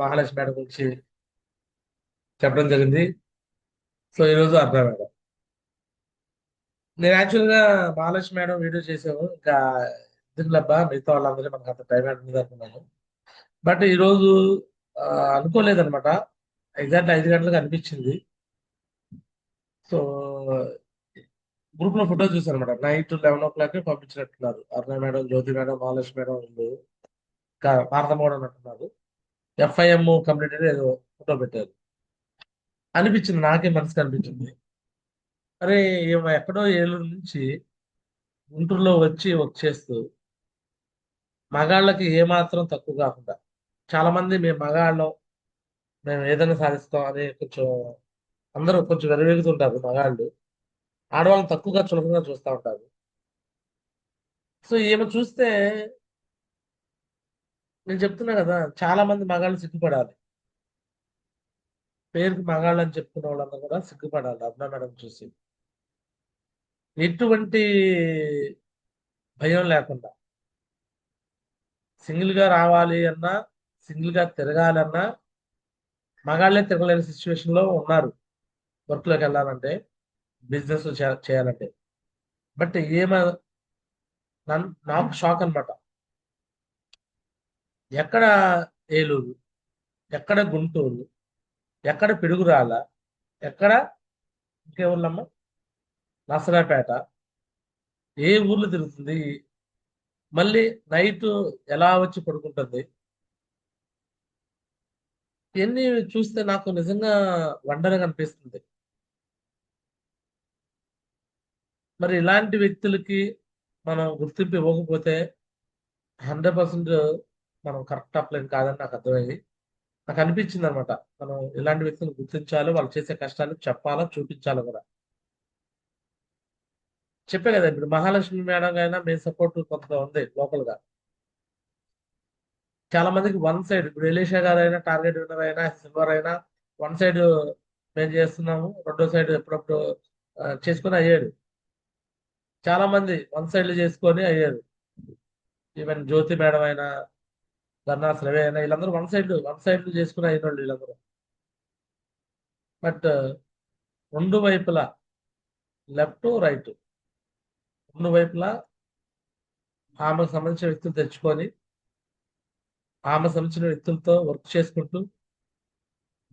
Mahalakshmi madam గురించి చెప్పడం జరిగింది. సో ఈరోజు అర్ధ మేడం. నేను యాక్చువల్గా మహాలక్ష్మి మేడం వీడియో చేసాము. ఇంకా ఎందుకులబ్బా మిగతా వాళ్ళందరూ మనకు అంత టైం ఉంటుంది అనుకున్నాను. బట్ ఈరోజు ఆ, అనుకోలేదన్నమాట. ఎగ్జాక్ట్ 5 గంటలకు అనిపించింది. సో గ్రూప్ లో ఫోటో చూసాను అనమాట. Night 11 o'clock పంపించినట్టున్నారు. అరుణ మేడం, జ్యోతి మేడం, మహాలక్ష్మి మేడం వీళ్ళు ఇంకా భారత మేడం అంటున్నారు. ఎఫ్ఐఎం కంప్లీట్ ఏదో ఫోటో పెట్టారు. అనిపించింది, నాకే మనసుకు అనిపించింది. అరే ఈమె ఎక్కడో ఏలూరు నుంచి గుంటూరులో వచ్చి వర్క్ చేస్తూ మగాళ్ళకి ఏమాత్రం తక్కువ కాకుండా, చాలా మంది మేము మగాళ్ళం, మేము ఏదైనా సాధిస్తాం అని కొంచెం అందరూ కొంచెం వెరవేగుతుంటారు మగాళ్ళు. ఆడవాళ్ళని తక్కువగా చులకనగా చూస్తూ ఉంటారు. సో ఈమె చూస్తే, నేను చెప్తున్నా కదా, చాలా మంది మగాళ్ళు సిగ్గుపడాలి. పేరుకి మగాళ్ళు అని చెప్పుకున్న వాళ్ళందరూ కూడా సిగ్గుపడాలి అరుణ మేడం చూసి. ఎటువంటి భయం లేకుండా సింగిల్ గా రావాలి అన్నా, సింగిల్ గా తిరగాలన్నా మగాళ్ళే తిరగలేని సిచ్యువేషన్ లో ఉన్నారు. వర్క్ లోకి వెళ్ళాలంటే, బిజినెస్ చేయాలంటే. బట్ ఏమ నాకు షాక్ అన్నమాట. ఎక్కడ ఏలూరు, ఎక్కడ గుంటూరు, ఎక్కడ పిడుగురాల, ఎక్కడ ఇంకేముళ్ళమ్మ నసరాపేట, ఏ ఊర్లో తిరుగుతుంది, మళ్ళీ నైట్ ఎలా వచ్చి పడుకుంటుంది. ఇవన్నీ చూస్తే నాకు నిజంగా వండర్గా అనిపిస్తుంది. మరి ఇలాంటి వ్యక్తులకి మనం గుర్తింపు ఇవ్వకపోతే 100% మనం కరెక్ట్ అప్లైన్ కాదని నాకు అర్థమైంది. నాకు అనిపించింది అనమాట. మనం ఇలాంటి వ్యక్తులను గుర్తించాలి, వాళ్ళు చేసే కష్టాన్ని చెప్పాలా, చూపించాలి కూడా. చెప్పే కదా, ఇప్పుడు మహాలక్ష్మి మేడం అయినా మీ సపోర్ట్ కొంత ఉంది లోకల్ గా. చాలా మందికి వన్ సైడ్, ఇప్పుడు ఎలీషా గారు అయినా, టార్గెట్ విన్నర్ అయినా, సిల్వర్ అయినా, వన్ సైడ్ మేము చేస్తున్నాము, రెండో సైడ్ ఎప్పుడప్పుడు చేసుకుని అయ్యాడు. చాలా మంది వన్ సైడ్ చేసుకొని అయ్యారు. ఈవెన్ జ్యోతి మేడం అయినా, ధర్నా శ్రవే అయినా, వీళ్ళందరూ వన్ సైడ్ చేసుకుని అయిన వాళ్ళు వీళ్ళందరూ. బట్ రెండు వైపులా, లెఫ్ట్ రైట్, రెండు వైపులా ఆమెకు సంబంధించిన వ్యక్తులు తెచ్చుకొని, ఆమె సంబంధించిన వ్యక్తులతో వర్క్ చేసుకుంటూ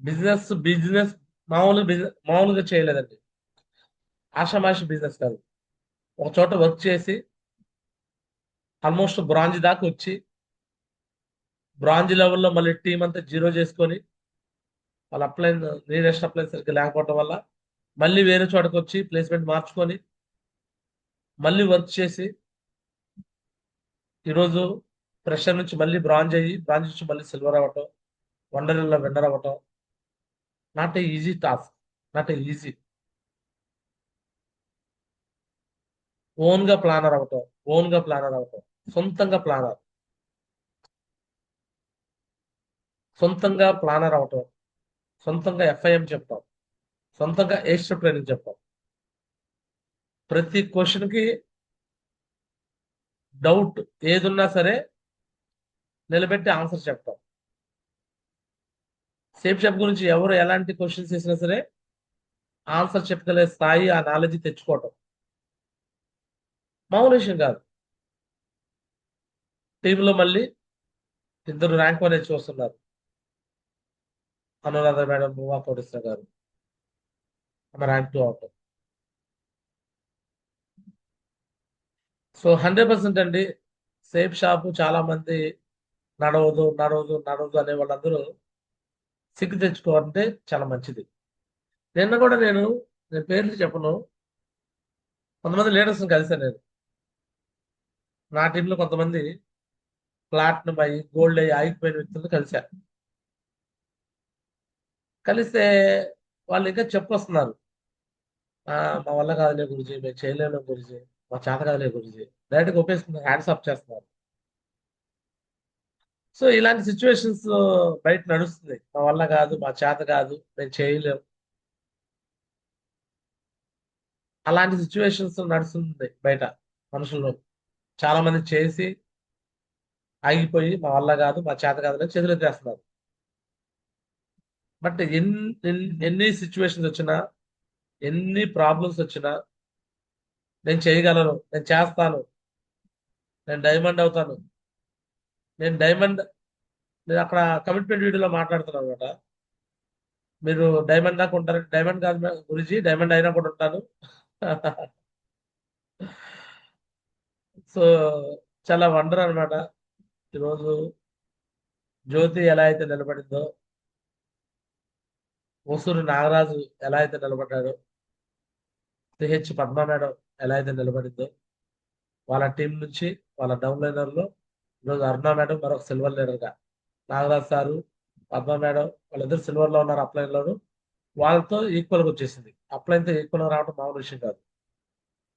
బిజినెస్ బిజినెస్ మామూలుగా చేయలేదండి. ఆషామాషి బిజినెస్ కాదు. ఒక చోట వర్క్ చేసి ఆల్మోస్ట్ బ్రాంజ్ దాకా వచ్చి, బ్రాంజ్ లెవెల్లో మళ్ళీ టీం అంతా జీరో చేసుకొని, వాళ్ళ అప్లైన్ నీడెస్ట్ అప్లైన్ సరిగ్గా లేకపోవడం వల్ల మళ్ళీ వేరే చోటకి వచ్చి ప్లేస్మెంట్ మార్చుకొని మళ్ళీ వర్క్ చేసి ఈరోజు ప్రెషర్ నుంచి మళ్ళీ బ్రాంజ్ అయ్యి, బ్రాంజ్ నుంచి మళ్ళీ సిల్వర్ అవ్వటం, వండర్లో విన్నర్ అవ్వటం not a easy task. Not a easy. Own గా ప్లానర్ అవటం, సొంతంగా ప్లానర్ సొంతంగా ప్లానర్ అవటం, సొంతంగా ఎఫ్ఐఎం చెప్తాం, సొంతంగా ఎయిర్ ట్రైనింగ్ చెప్తాం. ప్రతి క్వశ్చన్ కి డౌట్ ఏదున్నా సరే నిలబెట్టి ఆన్సర్ చెప్తాం. సేఫ్ షాప్ గురించి ఎవరు ఎలాంటి క్వశ్చన్స్ వేసినా సరే ఆన్సర్ చెప్పగలిగే స్థాయి, ఆ నాలెడ్జ్ తెచ్చుకోవటం మామూలు విషయం కాదు. టీంలో మళ్ళీ ఇద్దరు ర్యాంక్ 1 చూస్తున్నారు. అనురాధ మేడం, భూమా కోటేశ్వర గారు, ఆమె ర్యాంక్ 2 అవటం. సో 100% అండి. సేఫ్ షాప్ చాలా మంది నడవదు నడవదు నడవదు అనే వాళ్ళందరూ సిగ్గు తెచ్చుకోవాలంటే చాలా మంచిది. నిన్న కూడా నేను పేర్లు చెప్పను, కొంతమంది లీడర్స్ కలిసాను నేను. నా టీంలో కొంతమంది ప్లాటినం అయ్యి, గోల్డ్ అయ్యి ఆగిపోయిన వ్యక్తులను కలిశారు. కలిస్తే వాళ్ళు ఇంకా చెప్పొస్తున్నారు. మా వల్ల కాదులే గురుజీ, మేము చేయలేము గురుజీ, మా చేత కాదులే గురుజీ, డైరెక్ట్గా ఒప్పేసుకున్నారు, హ్యాండ్స్ అప్ చేస్తున్నారు. సో ఇలాంటి సిచ్యువేషన్స్ బయట నడుస్తుంది. మా వల్ల కాదు, మా చేత కాదు, మేము చేయలేము, అలాంటి సిచ్యువేషన్స్ నడుస్తుంది బయట మనుషుల్లో. చాలా మంది చేసి ఆగిపోయి మా వల్ల కాదు, మా చేత కాదు అని చేతులు ఎత్తేస్తున్నారు. బట్ ఎన్ని సిచ్యువేషన్స్ వచ్చినా, ఎన్ని ప్రాబ్లమ్స్ వచ్చినా నేను చేయగలను, నేను చేస్తాను, నేను డైమండ్ అవుతాను. నేను డైమండ్ నేను అక్కడ కమిట్మెంట్ వీడియోలో మాట్లాడుతున్నాను అనమాట. మీరు డైమండ్ దాకా ఉంటారు, డైమండ్ కాదు గురించి, డైమండ్ అయినా కూడా ఉంటాను. సో చాలా వండర్ అనమాట. ఈరోజు జ్యోతి ఎలా అయితే నిలబడిందో, ఒసూరు నాగరాజు ఎలా అయితే నిలబడ్డాడో, పద్మా మేడం ఎలా అయితే నిలబడిందో, వాళ్ళ టీం నుంచి వాళ్ళ డౌన్ లైనర్ లో ఈరోజు అరుణ మేడం మరొక సిల్వర్ లీడర్ గా, నాగరాజ్ సారు, పద్మా మేడం వాళ్ళిద్దరు సిల్వర్ లో ఉన్నారు అప్లైన్ లోను. వాళ్ళతో ఈక్వల్ గా వచ్చేసింది. అప్లైన్ తో ఈక్వల్ గా రావడం మామూలు విషయం కాదు.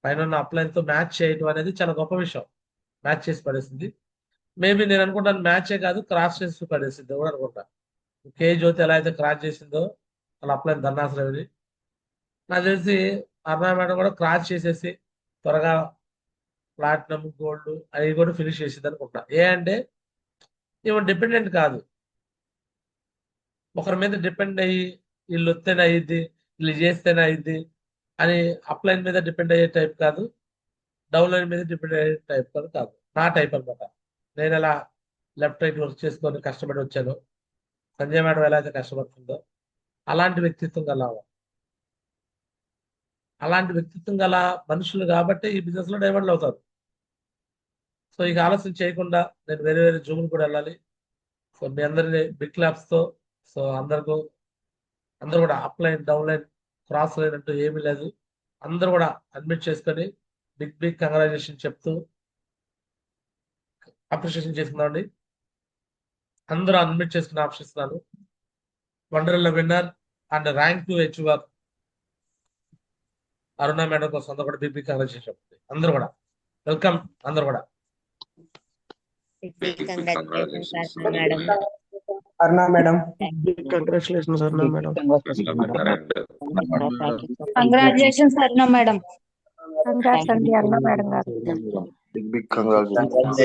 పైన ఉన్న అప్లైన్ తో మ్యాచ్ చేయడం అనేది చాలా గొప్ప విషయం. మ్యాచ్ చేసి పడేసింది. మేబీ నేను అనుకుంటాను మ్యాచే కాదు, క్రాస్ చేసి పడేసింది కూడా అనుకుంటా. కే జ్యోతి ఎలా అయితే క్రాస్ చేసిందో వాళ్ళ అప్లైన్ ధర్నాశ్రమిని, నాకు తెలిసి అరుణ మేడం కూడా క్రాస్ చేసేసి త్వరగా ప్లాటినం గోల్డ్ అవి కూడా ఫినిష్ చేసింది అనుకుంటా. ఏ అంటే ఈమె డిపెండెంట్ కాదు, ఒకరి మీద డిపెండ్ అయ్యి వీళ్ళు వస్తేనే అయ్యిద్ది, వీళ్ళు చేస్తేనే అయ్యిద్ది అని అప్లైన్ మీద డిపెండ్ అయ్యే టైప్ కాదు, డౌన్ లైన్ మీద డిపెండ్ అయ్యే టైప్ కాదు కాదు నా టైప్ అనమాట. నేను ఎలా లెఫ్ట్ రైట్ వర్క్ చేసుకొని కష్టపడి వచ్చాను, సంజయ్ మేడం ఎలా అయితే కష్టపడుతుందో అలాంటి వ్యక్తిత్వం గల ఆమె. అలాంటి వ్యక్తిత్వం గల మనుషులు కాబట్టి ఈ బిజినెస్ లో డైమండ్లు అవుతారు. సో ఇక ఆలస్యం చేయకుండా నేను వేరే వేరే జూములు కూడా వెళ్ళాలి. సో మీ అందరినీ బిగ్ క్లాప్స్ తో, సో అందరూ కూడా up line down line cross line అంటూ ఏమీ లేదు. అందరూ కూడా అడ్మిట్ చేసుకొని బిగ్ బిగ్ కంగ్రాచులేషన్ చెప్తూ అప్రిషియేషన్ చేసుకున్నామండి. అందరూ అడ్మిట్ చేసుకుని ఆప్షిస్తున్నాను. Wonderla winner and rank to achiever Aruna madam కోసం అందరూ కూడా బిగ్ బిగ్ కంగ్రాచులేషన్ చెప్తుంది. అందరూ కూడా వెల్కమ్. అందరూ కూడా Big congratulations, Arna madam. Aruna madam, congratulations Aruna madam. Congratulations Aruna madam. Congrats అండి అరుణ మేడం గారు. Big congratulations.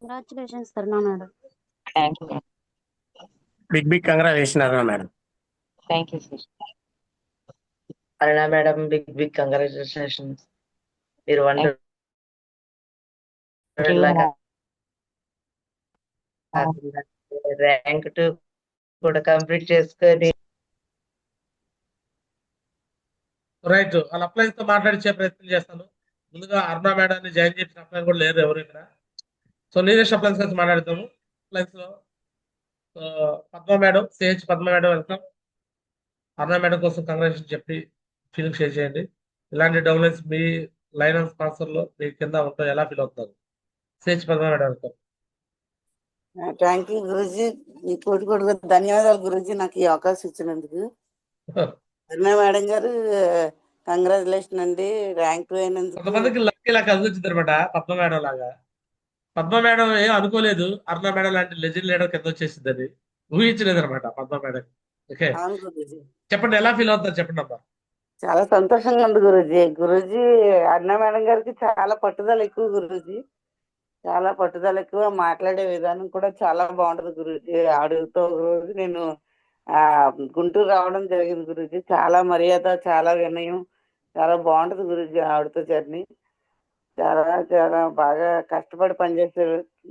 Congratulations Aruna madam. Thank you. Big congratulation Aruna madam. Thank you, sir. Aruna madam big congratulations. మీరు వండర్ ర్యాంక్ 2 కూడా complete చేసుకొని రైట్. వాళ్ళ అప్లైన్స్ తో మాట్లాడించే ప్రయత్నం చేస్తాను. ముందుగా అరుణ మేడాన్ని జాయిన్ చేసిన అప్లైన్ కూడా లేరు ఎవరు ఇక్కడ. సో నీరెస్ట్ అప్లైన్స్ గురించి మాట్లాడతాము. అప్లైన్స్ లో Padma madam, Padma madam welcome. Aruna madam కోసం కంగ్రాచులేషన్ చెప్పి ఫీలింగ్ షేర్ చేయండి. ఇలాంటి డౌన్లైన్స్ మీ లైన్ ఆఫ్ స్పాన్సర్ లో మీ కింద ఉంటాయి, ఎలా ఫీల్ అవుతున్నారు? Padma madam welcome. Thank you Guruji, మీ కోటి కోటి ధన్యవాదాలు గురూజీ నాకు ఈ అవకాశం ఇచ్చినందుకు. అరుణ మేడం గారు కంగ్రాచులేషన్ అండి, ర్యాంక్ 2 అయినందుకు. కొంతమందికి లక్ ఇలా కలిసి వచ్చింది అనమాట. పద్మ మేడం లాగా పద్మ మేడం ఏం అనుకోలేదు అరుణ మేడం లాంటి లెజెండ్ లీడర్ కింద వచ్చేసిందని ఊహించలేదు అనమాట పద్మ మేడం. ఓకే అవును గురూజీ, చెప్పండి ఎలా ఫీల్ అవుతారు చెప్పండి అమ్మా. చాలా సంతోషంగా ఉంది గురూజీ. గురూజీ అరుణ మేడం గారికి చాలా పట్టుదల ఎక్కువ గురూజీ, చాలా పట్టుదల ఎక్కువ. మాట్లాడే విధానం కూడా చాలా బాగుంటది గురూజీ. ఆవిడతో రోజు నేను గుంటూరు రావడం జరిగింది గురూజీ. చాలా మర్యాద, చాలా వినయం, చాలా బాగుంటది గురూజీ ఆవిడతో జర్నీ. చాలా చాలా బాగా కష్టపడి పనిచేసే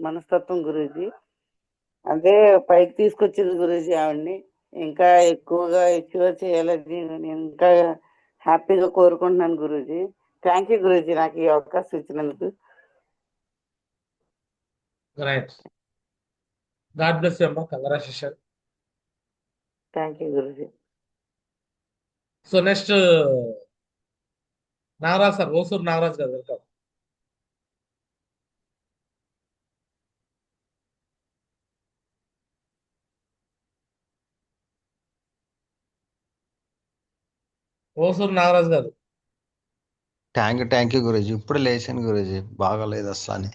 మనస్తత్వం గురూజీ. అదే పైకి తీసుకొచ్చింది గురూజీ ఆవిడ్ని. ఇంకా ఎక్కువగా అచీవ్ చేయాలని నేను ఇంకా హ్యాపీగా కోరుకుంటున్నాను గురూజీ. థ్యాంక్ యూ గురూజీ నాకు ఈ అవకాశం ఇచ్చినందుకు. రైట్. గాడ్ బ్లెస్ యు అమ్మా, congratulation. Thank you Guruji. So next Nagaraj sir, Hosur Nagaraj గారు వెల్కమ్. ఓసూరు నాగరాజ్ గారు. Thank you Guruji. ఇప్పుడు లేచాను గురూజీ, బాగాలేదు అసలు అని.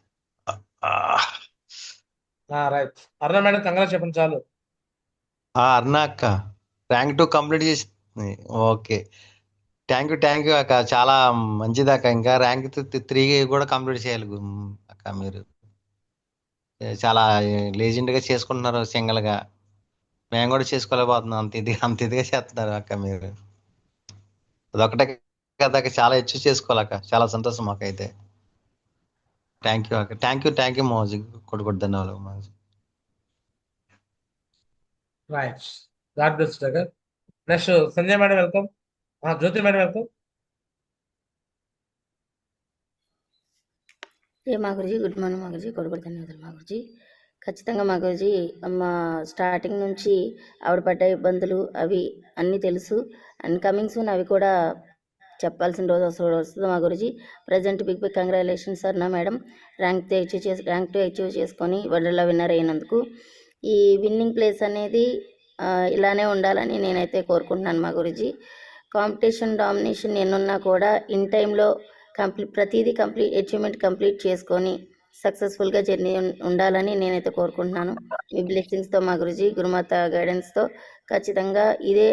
రైట్. అరుణ మేడం కంగ్రాట్స్ చెప్పండి చాలు. అరుణ అక్క ర్యాంక్ 2 కంప్లీట్ చేసి, ఓకే థ్యాంక్ యూ అక్క, చాలా మంచిది అక్క. ఇంకా ర్యాంక్ 3 కూడా కంప్లీట్ చేయాలి అక్క. మీరు చాలా లేజెండ్ గా చేసుకుంటున్నారు సింగిల్ గా. మేము కూడా చేసుకోలేకపోతున్నాం, అంత ఇదిగా చేస్తున్నారు అక్క మీరు. అదొకటే కదా అక్క, చాలా హెచ్చు చేసుకోవాలక్క. చాలా సంతోషం మాకైతే. థ్యాంక్ యూ అక్క, థ్యాంక్ యూ మోజీ, కొడుకు ధన్యవాదాలు Mouji. Right, god bless Sagar. Next Sanjay madam welcome. Jyothi madam welcome. మా గురుజీ, గుడ్ మార్నింగ్ మా గురుజీ, కొడుకు ధన్యవాదాలు మా గురుజీ. ఖచ్చితంగా మా గురుజీ, మా స్టార్టింగ్ నుంచి ఆవిడ పడ్డ ఇబ్బందులు అవి అన్నీ తెలుసు. అండ్ కమింగ్ సూన్ అవి కూడా చెప్పాల్సిన రోజు వస్తుంది మా గురుజీ. ప్రజెంట్ బిగ్ కంగ్రాచులేషన్స్ అన్నా మేడం, ర్యాంక్ 2 అచీవ్ చేసుకొని వరల్డ్లో విన్నర్ అయినందుకు. ఈ విన్నింగ్ ప్లేస్ అనేది ఇలానే ఉండాలని నేనైతే కోరుకుంటున్నాను మా గురుజీ. కాంపిటీషన్ డామినేషన్ ఎన్నున్నా కూడా ఇన్ టైంలో ప్రతిదీ అచీవ్మెంట్ కంప్లీట్ చేసుకొని సక్సెస్ఫుల్గా జర్నీ ఉండాలని నేనైతే కోరుకుంటున్నాను. మీ బ్లెస్సింగ్స్తో మా గురుజీ, గురుమాత గైడెన్స్తో ఖచ్చితంగా ఇదే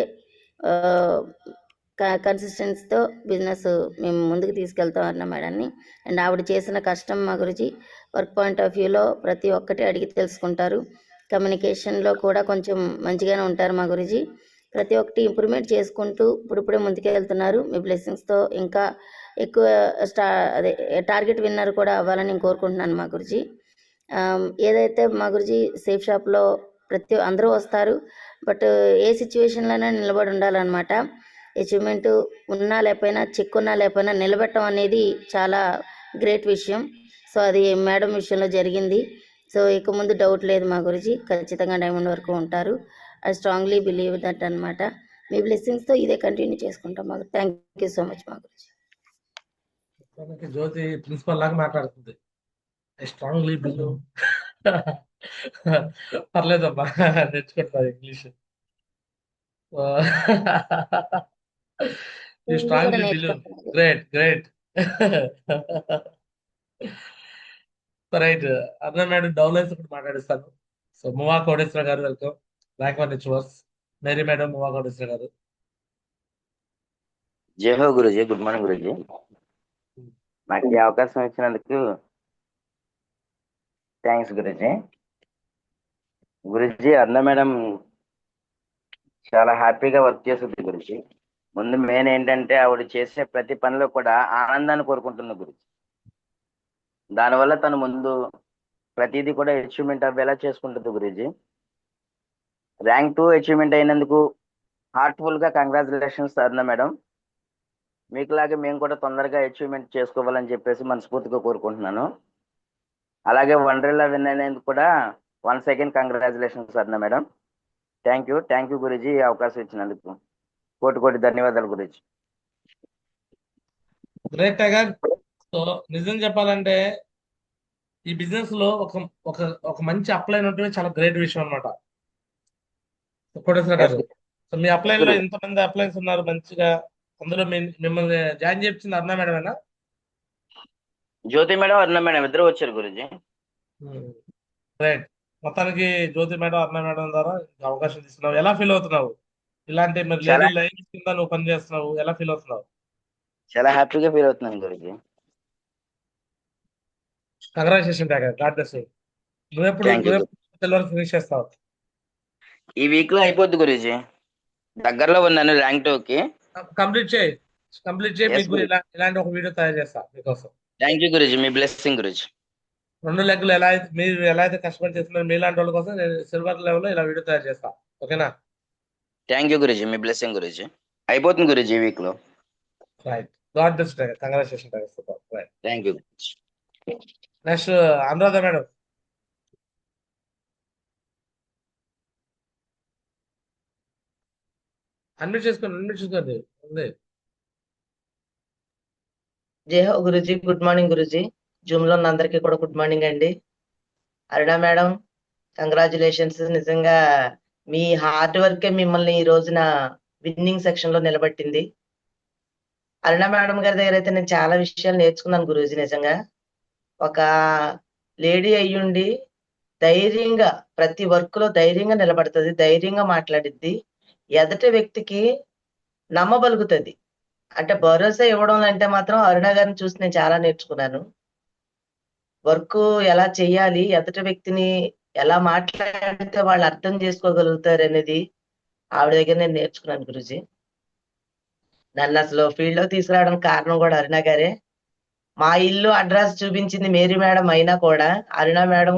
కన్సిస్టెన్సీతో బిజినెస్ మేము ముందుకు తీసుకెళ్తాం అన్న మేడాన్ని. అండ్ ఆవిడ చేసిన కష్టం మా గురుజీ, వర్క్ పాయింట్ ఆఫ్ వ్యూలో ప్రతి ఒక్కటి అడిగి తెలుసుకుంటారు. కమ్యూనికేషన్లో కూడా కొంచెం మంచిగానే ఉంటారు మా గురుజీ. ప్రతి ఒక్కటి ఇంప్రూవ్మెంట్ చేసుకుంటూ ఇప్పుడిప్పుడే ముందుకెళ్తున్నారు. మీ బ్లెస్సింగ్స్తో ఇంకా ఎక్కువ టార్గెట్ విన్నర్ కూడా అవ్వాలని నేను కోరుకుంటున్నాను మా గురుజీ. ఏదైతే మా గురుజీ సేఫ్ షాప్లో అందరూ వస్తారు, బట్ ఏ సిచ్యువేషన్లోనే నిలబడి ఉండాలన్నమాట. అచీవ్మెంట్ ఉన్నా లేకపోయినా, చెక్ ఉన్నా లేకపోయినా నిలబెట్టడం అనేది చాలా గ్రేట్ విషయం. సో అది మేడం విషయంలో జరిగింది. సో ఇక ముందు డౌట్ లేదు మా గురుజీ, ఖచ్చితంగా డైమండ్ వరకు ఉంటారు. ఐ స్ట్రాంగ్లీ బిలీవ్ దట్ అనమాట. మీ బ్లెస్సింగ్స్తో ఇదే కంటిన్యూ చేసుకుంటాం మాకు. థ్యాంక్ యూ సో మచ్ మా గురుజీ. జ్యోతి ప్రిన్సిపల్ లాగా మాట్లాడుతుంది. I strongly believe. పర్లేదమ్మా, నేర్చుకుంటా English. You strongly believe. Great. Right, అన్న మేడం డౌన్ లైన్స్ ఒకటి మాట్లాడిస్తాను. సో మువా కోటేశ్వర గారు welcome, rank 1 achievers. Mary madam, Muvva Koteswara గారు. జై హో గురుజీ, గుడ్ మార్నింగ్ గురుజీ. నాకు ఈ అవకాశం ఇచ్చినందుకు థ్యాంక్స్ గురుజీ. గురుజీ, అన్న మేడం చాలా హ్యాపీగా వర్క్ చేస్తుంది గురుజీ. ముందు మెయిన్ ఏంటంటే ఆవిడ చేసే ప్రతి పనిలో కూడా ఆనందాన్ని కోరుకుంటుంది గురుజీ. దానివల్ల తను ముందు ప్రతిదీ కూడా అచీవ్మెంట్ అవ్వేలా చేసుకుంటుంది గురుజీ. ర్యాంక్ 2 అచీవ్మెంట్ అయినందుకు హార్ట్ఫుల్గా కంగ్రాచులేషన్స్ అన్న మేడం. మీకులాగే మేము కూడా తొందరగా అచీవ్మెంట్ చేసుకోవాలని చెప్పేసి మనస్ఫూర్తిగా కోరుకుంటున్నాను. అలాగే వండర్లా విన్ అయినందుకు కూడా వన్స్ అగైన్ కంగ్రాచులేషన్స్ అన్న మేడం. థ్యాంక్ యూ గురుజీ, ఈ అవకాశం ఇచ్చినందుకు కోటి ధన్యవాదాలు గురుజీ. Great tiger. సో నిజం చెప్పాలంటే ఈ బిజినెస్ లో ఒక మంచి అప్లైన్ ఉంటే చాలా గ్రేట్ విషయం అనమాట. కోటేశ్వర గారు, సో మీ అప్లైన్ లో ఎంతమంది అప్లైన్స్ ఉన్నారు మంచిగా? అందులో మిమ్మల్ని జాయిన్ చేయించింది అరుణ మేడమేనా? జ్యోతి మేడం, అరుణ మేడం ఇద్దరు వచ్చారు గురుజీ. రైట్. మొత్తానికి జ్యోతి మేడం, అరుణ మేడం ద్వారా అవకాశం తీసుకున్నావు. ఎలా ఫీల్ అవుతున్నావు? ఇలాంటి మరి లేడీ లైన్స్ కింద నువ్వు పని చేస్తున్నావు, ఎలా ఫీల్ అవుతున్నావు? చాలా హ్యాపీగా ఫీల్ అవుతున్నాను Guruji. Congratulation tiger, God bless you. నువ్వెప్పుడు ఫినిష్ చేస్తావు? ఈ వీక్ లో అయిపోద్ది గురుజీ. దగ్గరలో ఉన్నాను ర్యాంక్ 2కి. కంప్లీట్ చేయి. మీకు ఇలాంటి ఒక వీడియో తయారు చేస్తా మీకోసం. Thank you Guruji, me blessing Guruji. 2 లెగ్లు మీరు ఎలా అయితే కష్టపడి చేస్తున్నారు, మీలాంటి వాళ్ళ కోసం నేను సిల్వర్ లెవెల్ లో ఇలా వీడియో తయారు చేస్తా. ఓకేనా? Thank you Guruji, me blessing Guruji. అయిపోతుంది గురుజీ ఈ వీక్ లో. Right, god bless tiger, congratulation tiger, super. Right, thank you. Next Anuradha madam. Admit చేసుకోండి. ఉంది. జై హో Guruji, good morning Guruji. Zoom లో ఉన్న అందరికీ కూడా గుడ్ మార్నింగ్ అండి. Aruna madam, congratulations. నిజంగా మీ హార్డ్ వర్కే మిమ్మల్ని ఈ రోజున విన్నింగ్ సెక్షన్ లో నిలబెట్టింది. అరుణ మేడం గారి దగ్గర అయితే నేను చాలా విషయాలు నేర్చుకున్నాను గురూజీ. నిజంగా ఒక లేడీ అయ్యుండి ధైర్యంగా ప్రతి వర్క్ లో ధైర్యంగా నిలబడుతుంది, ధైర్యంగా మాట్లాడిద్ది, ఎదటి వ్యక్తికి నమ్మబలుగుతుంది. అంటే భరోసా ఇవ్వడం అంటే మాత్రం అరుణ గారిని చూసి నేను చాలా నేర్చుకున్నాను. వర్క్ ఎలా చెయ్యాలి, ఎదటి వ్యక్తిని ఎలా మాట్లాడితే వాళ్ళు అర్థం చేసుకోగలుగుతారు అనేది ఆవిడ దగ్గర నేను నేర్చుకున్నాను గురుజీ. నన్ను అసలు ఫీల్డ్ లో తీసుకురావడానికి కారణం కూడా అరుణ గారే. మా ఇల్లు అడ్రస్ చూపించింది మేరీ మేడం అయినా కూడా అరుణ మేడం,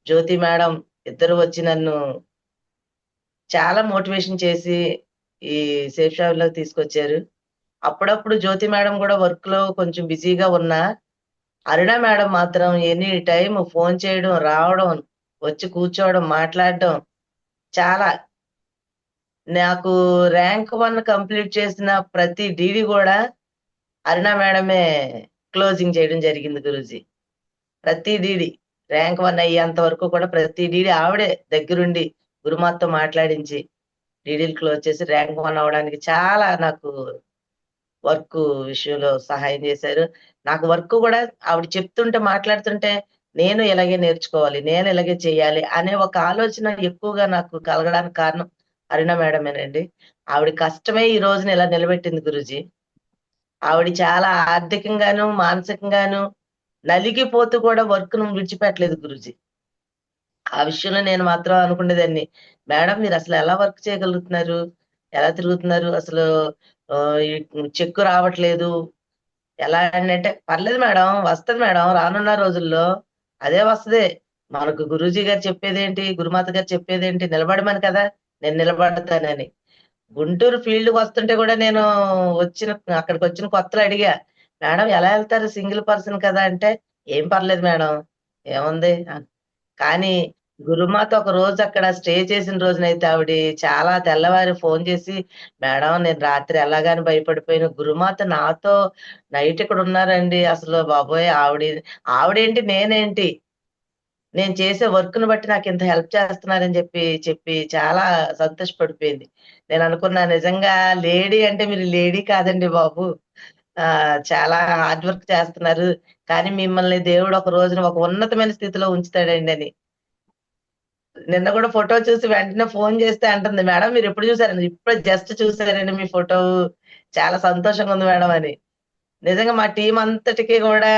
జ్యోతి మేడం ఇద్దరు వచ్చి నన్ను చాలా మోటివేషన్ చేసి ఈ సేఫ్ షాప్ తీసుకొచ్చారు. అప్పుడప్పుడు జ్యోతి మేడం కూడా వర్క్ లో కొంచెం బిజీగా ఉన్నా అరుణ మేడం మాత్రం ఎనీ టైం ఫోన్ చేయడం, రావడం, వచ్చి కూర్చోవడం, మాట్లాడడం చాలా. నాకు ర్యాంక్ 1 కంప్లీట్ చేసిన ప్రతి డీడీ కూడా అరుణ మేడమే క్లోజింగ్ చేయడం జరిగింది గురూజీ. ప్రతి డీడీ ర్యాంక్ 1 అయ్యేంత వరకు కూడా ప్రతి డీడీ ఆవిడే దగ్గరుండి గురుమాతతో మాట్లాడించి డీడీలు క్లోజ్ చేసి ర్యాంక్ 1 అవడానికి చాలా నాకు వర్క్ విషయంలో సహాయం చేశారు. నాకు వర్క్ కూడా ఆవిడ చెప్తుంటే మాట్లాడుతుంటే నేను ఇలాగే నేర్చుకోవాలి, నేను ఇలాగే చేయాలి అనే ఒక ఆలోచన ఎక్కువగా నాకు కలగడానికి కారణం అరుణ మేడమేనండి. ఆవిడ కష్టమే ఈ రోజున ఇలా నిలబెట్టింది గురూజీ. ఆవిడ చాలా ఆర్థికంగాను, మానసికంగాను నలిగిపోతూ కూడా వర్క్ ను విడిచిపెట్టలేదు గురూజీ. ఆ విషయంలో నేను మాత్రం అనుకునేదాన్ని, మేడం మీరు అసలు ఎలా వర్క్ చేయగలుగుతున్నారు, ఎలా తిరుగుతున్నారు, అసలు ఈ చెక్కు రావట్లేదు ఎలా అని అంటే, పర్లేదు మేడం వస్తది మేడం రానున్న రోజుల్లో అదే వస్తది. మనకు గురూజీ గారు చెప్పేదేంటి, గురుమాత గారు చెప్పేదేంటి, నిలబడమని కదా, నేను నిలబడతానని. గుంటూరు ఫీల్డ్ వస్తుంటే కూడా నేను అక్కడికి వచ్చిన కొత్తలో అడిగా, మేడం ఎలా వెళ్తారు సింగిల్ పర్సన్ కదా అంటే, ఏం పర్లేదు మేడం ఏముంది కానీ గురుమాత ఒక రోజు అక్కడ స్టే చేసిన రోజునైతే ఆవిడ చాలా తెల్లవారి ఫోన్ చేసి, మేడం నేను రాత్రి ఎలాగాని భయపడిపోయిన గురుమాత నాతో నైట్ ఇక్కడ ఉన్నారండి, అసలు బాబోయ్ ఆవిడేంటి నేనేంటి, నేను చేసే వర్క్ ను బట్టి నాకు ఇంత హెల్ప్ చేస్తున్నారని చెప్పి చాలా సంతోషపడిపోయింది. నేను అనుకున్నా నిజంగా లేడీ అంటే మీరు లేడీ కాదండి బాబు, చాలా హార్డ్ వర్క్ చేస్తున్నారు, కానీ మిమ్మల్ని దేవుడు ఒక రోజున ఒక ఉన్నతమైన స్థితిలో ఉంచుతాడండి అని. నిన్న కూడా ఫోటో చూసి వెంటనే ఫోన్ చేస్తే అంటుంది, మేడం మీరు ఎప్పుడు చూసారండి, ఇప్పుడు జస్ట్ చూసారండి మీ ఫోటో, చాలా సంతోషంగా ఉంది మేడం అని. నిజంగా మా టీం అంతటికి కూడా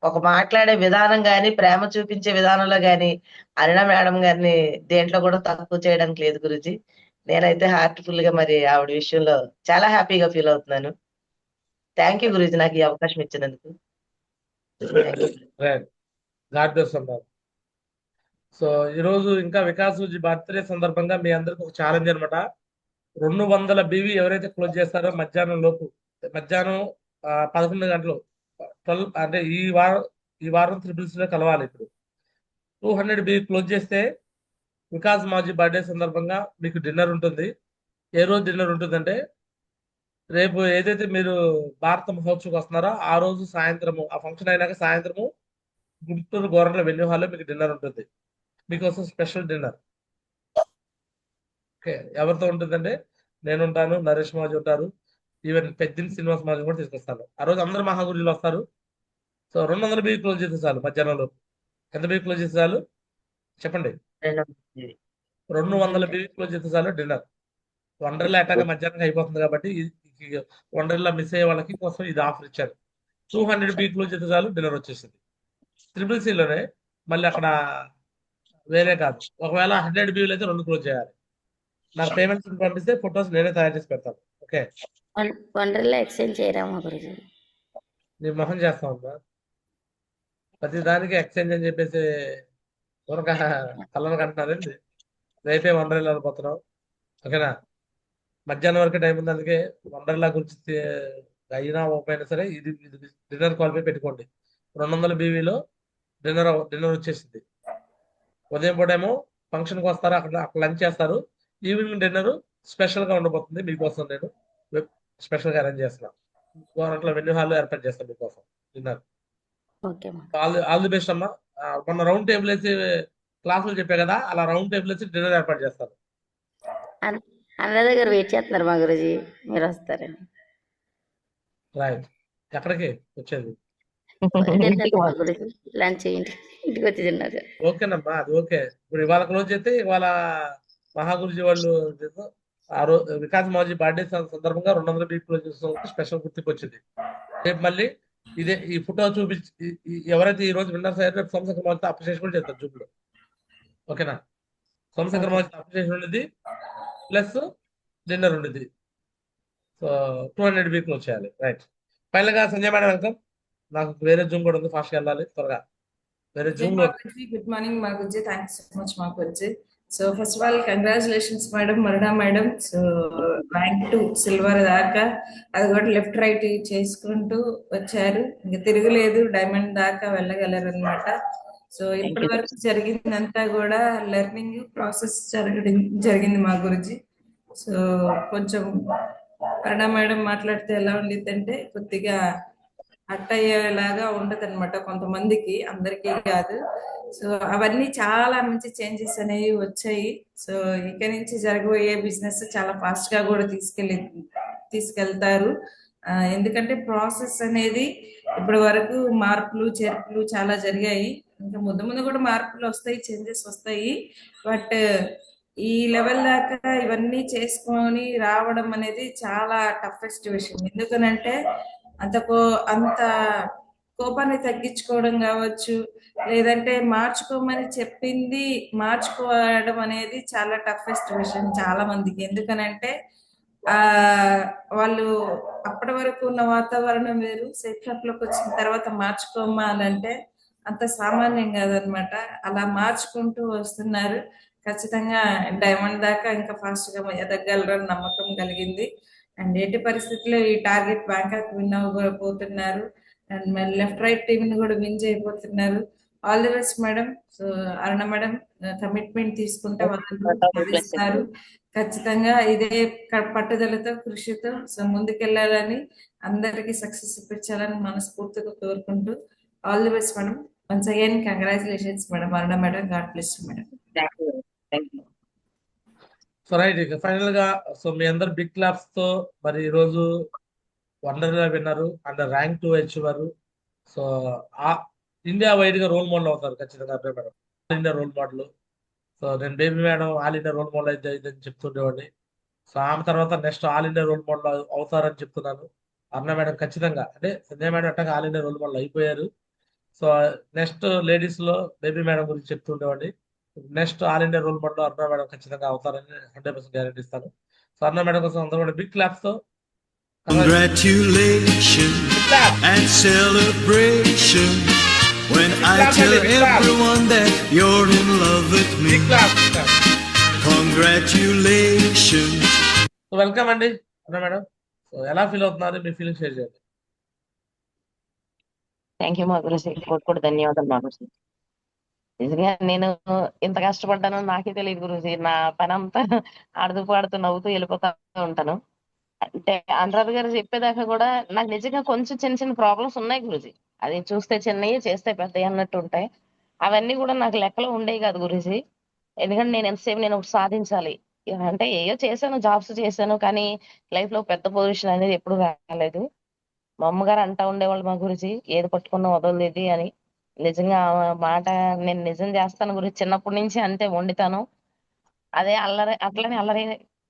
ఒక మాట్లాడే విధానం గాని, ప్రేమ చూపించే విధానంలో గాని అరుణ మేడం గారిని దేంట్లో కూడా తక్కువ చేయడానికి లేదు గురూజీ. నేనైతే హార్ట్ఫుల్ గా మరి ఆవిడ విషయంలో చాలా హ్యాపీగా ఫీల్ అవుతున్నాను. థ్యాంక్ యూ గురూజీ నాకు ఈ అవకాశం ఇచ్చినందుకు. గాడ్ బ్లెస్ అన్నారు. సో ఈరోజు ఇంకా వికాస్ బర్త్డే సందర్భంగా మీ అందరికి ఒక ఛాలెంజ్ అనమాట. 200 BV ఎవరైతే క్లోజ్ చేస్తారో మధ్యాహ్నం 11 గంటలు 12 అంటే ఈ వారం త్రిబుల్స్ లో కలవాలి. ఇప్పుడు 200 BV క్లోజ్ చేస్తే వికాస్ మాజీ బర్త్డే సందర్భంగా మీకు డిన్నర్ ఉంటుంది. ఏ రోజు డిన్నర్ ఉంటుందంటే, రేపు ఏదైతే మీరు భారత మహోత్సవకు వస్తున్నారో ఆ రోజు సాయంత్రము, ఆ ఫంక్షన్ అయినాక సాయంత్రము గుంటూరు గవర్నర్ వెన్యూ హాల్లో మీకు డిన్నర్ ఉంటుంది. మీకోసం స్పెషల్ డిన్నర్. ఓకే, ఎవరితో ఉంటుందంటే నేను ఉంటాను, నరేష్ మాజీ ఉంటారు, ఈవెన్ పెద్దిని శ్రీనివాస్ మాజీ కూడా తీసుకొస్తాను. ఆ రోజు అందరు మహాగురులు వస్తారు. సో 200 BV క్లోజ్ చేస్తే చాలు. మధ్యాహ్నంలో ఎంత BV క్లోజ్ చేస్తే చాలు చెప్పండి? 200 BV క్లోజ్ చేస్తే చాలు డిన్నర్. వండర్లా అటాగా మధ్యాహ్నం అయిపోతుంది కాబట్టి వండర్లా మిస్ అయ్యే వాళ్ళకి కోసం ఇది ఆఫర్ ఇచ్చారు. 200 BV క్లోజ్ చేస్తే చాలు డిన్నర్ వచ్చేసింది. CCCలోనే మళ్ళీ అక్కడ వేరే కాదు. ఒకవేళ 100 BVలు అయితే 2 క్లోజ్ చేయాలి. నాకు పేమెంట్స్ పంపిస్తే ఫొటోస్ నేనే తయారు చేసి పెడతాను. ఓకే, వండర్లా ఎక్స్చేంజ్ చేయరామా గురుజీ? నీ మొహం చేస్తా ఉందా ప్రతి దానికి ఎక్స్చేంజ్ అని చెప్పేసి ఊరక కళ్ళను కంటున్నారండి. రేపే వండర్లా వెళ్ళిపోతున్నాం. ఓకేనా, మధ్యాహ్నం వరకు టైం ఉంది. అందుకే వండర్లా గురించి అయినా ఓపెన్ సరే ఇది డిన్నర్ క్వాలిఫై పెట్టుకోండి. 200 BVలో డిన్నర్ వచ్చేసింది. ఉదయం పూటేమో ఫంక్షన్కి వస్తారు, అక్కడ లంచ్ చేస్తారు. ఈవినింగ్ డిన్నర్ స్పెషల్గా ఉండబోతుంది మీకోసం. నేను స్పెషల్గా అరేంజ్ చేస్తున్నాను. అట్లా వెన్యూ హాల్లో ఏర్పాటు చేస్తాను మీకోసం డిన్నర్. ఆల్ ది బెస్ట్ అమ్మా. మొన్న రౌండ్ టేబుల్ వేసి క్లాసులు చెప్పే కదా, అలా రౌండ్ టేబుల్ వేసి డిన్నర్ ఏర్పాటు చేస్తాను. అన్న దగ్గర వెయిట్ చేస్తున్నారు మా గురుజీ, మీరు వస్తారని. రైట్, ఎక్కడికి వచ్చేది? లంచ్ ఇంటికి వచ్చి తిన్నారు. ఓకేనమ్మా, అది ఓకే. ఇప్పుడు ఇవాళ క్లోజ్ చేస్తే ఇవాళ మహాగురుజీ వాళ్ళు ఆ రోజు వికాస్ మాజీ బర్త్డే సందర్భంగా 200 BV క్లోజ్ చేసిన స్పెషల్ గుర్తింపు వచ్చింది. రేపు మళ్ళీ ఇదే ఈ ఫోటో చూపించి ఎవరైతే ఈ రోజు విన్నర్స్ అయ్యారో రేపు సంవత్సరం మొత్తం అప్రిషియేషన్ కూడా చేస్తారు జూబ్లో. ఓకేనా? సోమశేఖర్ ఓకే. మాకు అప్లికేషన్ ఉండేది ప్లస్ డిన్నర్ ఉండేది. సో 200 వీక్లో వచ్చేయాలి. రైట్. ఫైనల్ గా సంజయ్ మేడం వెల్కమ్. నాకు వేరే జూమ్ కూడా ఉంది, ఫాస్ట్ గా వెళ్ళాలి త్వరగా. వేరే Jai జూమ్ లో Mataji, good morning, Maguji. Thank you so much, Maguji. So, first of all, congratulations, Madam Marina Madam. So, rank to silver దాకా అది కూడా లెఫ్ట్ రైట్ చేసుకుంటూ వచ్చారు. ఇంకా తిరగలేదు, డైమండ్ దాకా వెళ్ళగలరు అనమాట. సో ఇప్పటి you. వరకు జరిగిందంతా కూడా లెర్నింగ్ ప్రాసెస్ జరిగింది మా గురించి. సో కొంచెం కన్నడ మేడం మాట్లాడితే ఎలా ఉండిద్ది అంటే కొద్దిగా అట్ట అయ్యేలాగా ఉండదు అనమాట కొంతమందికి, అందరికీ కాదు. సో అవన్నీ చాలా మంచి చేంజెస్ అనేవి వచ్చాయి. సో ఇక నుంచి జరగబోయే బిజినెస్ చాలా ఫాస్ట్ గా కూడా తీసుకెళ్తారు. ఎందుకంటే ప్రాసెస్ అనేది ఇప్పటి వరకు మార్పులు చేర్పులు చాలా జరిగాయి. ఇంకా ముందు ముందు కూడా మార్పులు వస్తాయి, చేంజెస్ వస్తాయి. బట్ ఈ లెవెల్ దాకా ఇవన్నీ చేసుకొని రావడం అనేది చాలా టఫెస్ట్ విషయం. ఎందుకనంటే అంత కోపాన్ని తగ్గించుకోవడం కావచ్చు, లేదంటే మార్చుకోమని చెప్పింది మార్చుకోవడం అనేది చాలా టఫెస్ట్ విషయం చాలా మందికి. ఎందుకనంటే వాళ్ళు అప్పటి వరకు ఉన్న వాతావరణం వేరు, సెట్ షాప్ లోకి వచ్చిన తర్వాత మార్చుకోమాలంటే అంత సామాన్యం కాదనమాట. అలా మార్చుకుంటూ వస్తున్నారు. ఖచ్చితంగా డైమండ్ దాకా ఇంకా ఫాస్ట్ గా ఎదగలరని నమ్మకం కలిగింది. అండ్ ఎట్టి పరిస్థితుల్లో ఈ టార్గెట్ బ్యాంకాక్ విన్ అవ్వబోతున్నారు. అండ్ మరి లెఫ్ట్ రైట్ టీమ్ ని కూడా విన్ చేయబోతున్నారు. All the best madam. So Aruna madam commitment తీసుకుంటే వాళ్ళు సాధిస్తారు. ఖచ్చితంగా ఇదే పట్టుదలతో కృషితో సో ముందుకెళ్లాలని, అందరికి సక్సెస్ ఇప్పించాలని మనస్ఫూర్తిగా కోరుకుంటూ all the best madam. Once again congratulations madam Aruna madam. God bless you madam. So right. ఇక ఫైనల్ గా సో మీ అందరు బిగ్ క్లాప్స్ తో మరి ఈ రోజు వండర్గా విన్నారు అండ్ ర్యాంక్ 2 వచ్చేవారు. సో ఆ ఇండియా వైడ్ గా రోల్ మోడల్ అవుతారు ఖచ్చితంగా అబ్బాయి madam, all India role model. So నేను Baby madam all India role model అయితే ఇదని చెప్తుండేవాడిని. సో ఆమె తర్వాత next all India role model అవుతారని చెప్తున్నాను. అరుణ మేడం ఖచ్చితంగా, అంటే సంజయ్ మేడం అట్టగా ఆల్ ఇండియా రోల్ మోడల్ అయిపోయారు. సో నెక్స్ట్ లేడీస్ లో బేబీ మేడం గురించి చెప్తుండేవాడిని. Next all India role model Aruna madam ఖచ్చితంగా అవుతారని 100% గ్యారెంటీ ఇస్తాను. సో అరుణ మేడం కోసం అందరూ కూడా బిగ్ క్లాప్స్ తో Congratulations and celebration when I tell everyone that you're in love with me. Congratulations. So welcome అండి అరుణ మేడం. సో ఎలా ఫీల్ అవుతున్నారు, మీ ఫీలింగ్ షేర్ చేయండి. థ్యాంక్ యూ మా గురుజీ, కూడా ధన్యవాదాలు మా గురుజీ. నిజంగా నేను ఎంత కష్టపడ్డానో నాకే తెలియదు గురుజీ. నా పని అంతా ఆడుతూ పాడుతూ నవ్వుతూ వెళ్ళిపోతా ఉంటాను. అంటే అనురాధ గారు చెప్పేదాకా కూడా నాకు నిజంగా కొంచెం చిన్న చిన్న ప్రాబ్లమ్స్ ఉన్నాయి గురుజీ. అది చూస్తే చిన్నవి చేస్తే పెద్దవి అన్నట్టు ఉంటాయి. అవన్నీ కూడా నాకు లెక్కలో ఉండేవి కాదు గురుజీ. ఎందుకంటే నేను ఎంతసేపు నేను ఒకటి సాధించాలి అంటే ఏయో చేశాను, జాబ్స్ చేశాను, కానీ లైఫ్ లో పెద్ద పొజిషన్ అనేది ఎప్పుడు రాలేదు. మా అమ్మగారు అంటా ఉండేవాళ్ళు మా గురించి, ఏది పట్టుకున్నా వదలలేదు అని. నిజంగా మాట నేను నిజం చేస్తాను గురించి. చిన్నప్పటి నుంచి అంతే వండితాను, అదే అల్లరి, అట్లనే అల్లరి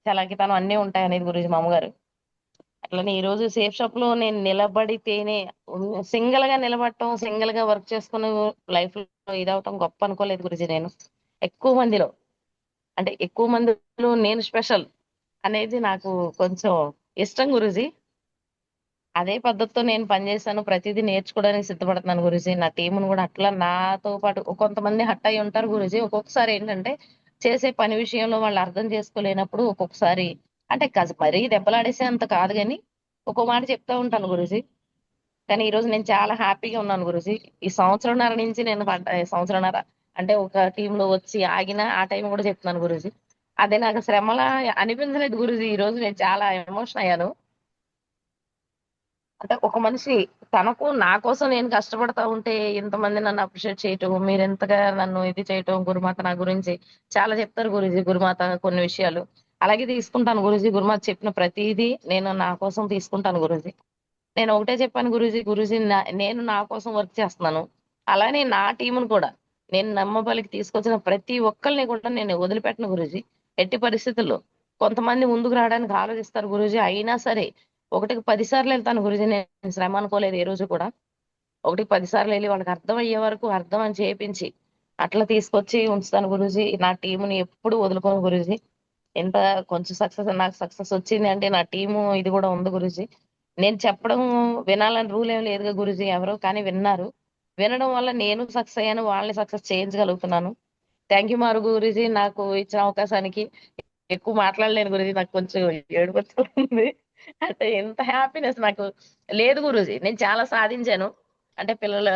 చలాకితనం అన్నీ ఉంటాయి అనేది గురించి మా అమ్మగారు. అట్లనే ఈ రోజు సేఫ్ షాప్ లో నేను నిలబడితేనే, సింగిల్ గా నిలబడటం, సింగిల్ గా వర్క్ చేసుకుని లైఫ్ లో ఇదవటం గొప్ప అనుకోలేదు గురించి. నేను ఎక్కువ మందిలో నేను స్పెషల్ అనేది నాకు కొంచెం ఇష్టం గురుజీ. అదే పద్ధతితో నేను పనిచేశాను, ప్రతిదీ నేర్చుకోవడానికి సిద్ధపడుతున్నాను గురుజీ. నా టీమును కూడా అట్లా నాతో పాటు కొంతమంది హట్ అయి ఉంటారు గురుజీ. ఒక్కొక్కసారి ఏంటంటే చేసే పని విషయంలో వాళ్ళు అర్థం చేసుకోలేనప్పుడు ఒక్కొక్కసారి అంటే మరీ దెబ్బలాడేసే అంత కాదు, కానీ ఒక్కో మాట చెప్తా ఉంటాను గురుజీ. కానీ ఈ రోజు నేను చాలా హ్యాపీగా ఉన్నాను గురుజీ. ఈ సంవత్సరంన్నర నుంచి నేను సంవత్సరంన్నర అంటే ఒక టీంలో వచ్చి ఆగిన ఆ టైం కూడా చెప్తున్నాను గురుజీ. అదే నాకు శ్రమలా అనిపించలేదు గురుజీ. ఈ రోజు నేను చాలా ఎమోషన్ అయ్యాను. అంటే ఒక మనిషి తనకు నా కోసం నేను కష్టపడతా ఉంటే ఇంతమంది నన్ను అప్రిషియేట్ చేయటం, మీరు ఎంతగా నన్ను ఇది చేయటం, గురుమాత నా గురించి చాలా చెప్తారు గురుజీ. గురుమాత కొన్ని విషయాలు అలాగే తీసుకుంటాను గురుజీ. గురుమాత చెప్పిన ప్రతిదీ నేను నా కోసం తీసుకుంటాను గురుజీ. నేను ఒకటే చెప్పాను గురుజీ, నేను నా కోసం వర్క్ చేస్తున్నాను, అలానే నా టీమును కూడా నేను నమ్మబలికి తీసుకొచ్చిన ప్రతి ఒక్కరిని కూడా నేను వదిలిపెట్టను గురుజీ. ఎట్టి పరిస్థితుల్లో కొంతమంది ముందుకు రావడానికి ఆలోచిస్తారు గురుజీ, అయినా సరే 1కి 10 సార్లు వెళ్తాను గురుజీ. నేను శ్రమ అనుకోలేదు ఏ రోజు కూడా. 1కి 10 సార్లు వెళ్ళి వాళ్ళకి అర్థం అయ్యే వరకు అర్థం అని చేపించి అట్లా తీసుకొచ్చి ఉంచుతాను గురూజీ. నా టీంని ఎప్పుడు వదులుకోను గురూజీ. ఎంత కొంచెం నాకు సక్సెస్ వచ్చింది అంటే నా టీము ఇది కూడా ఉంది గురూజీ. నేను చెప్పడం వినాలని రూల్ ఏం లేదుగా గురూజీ ఎవరు, కానీ విన్నారు. వినడం వల్ల నేను సక్సెస్ అయ్యాను, వాళ్ళని సక్సెస్ చేయించగలుగుతున్నాను. థ్యాంక్ యూ మారు గురూజీ, నాకు ఇచ్చిన అవకాశానికి. ఎక్కువ మాట్లాడలేను గురూజీ, నాకు కొంచెం ఏడుపు వస్తుంది. అంటే ఎంత హ్యాపీనెస్ నాకు లేదు గురూజీ. నేను చాలా సాధించాను. అంటే పిల్లల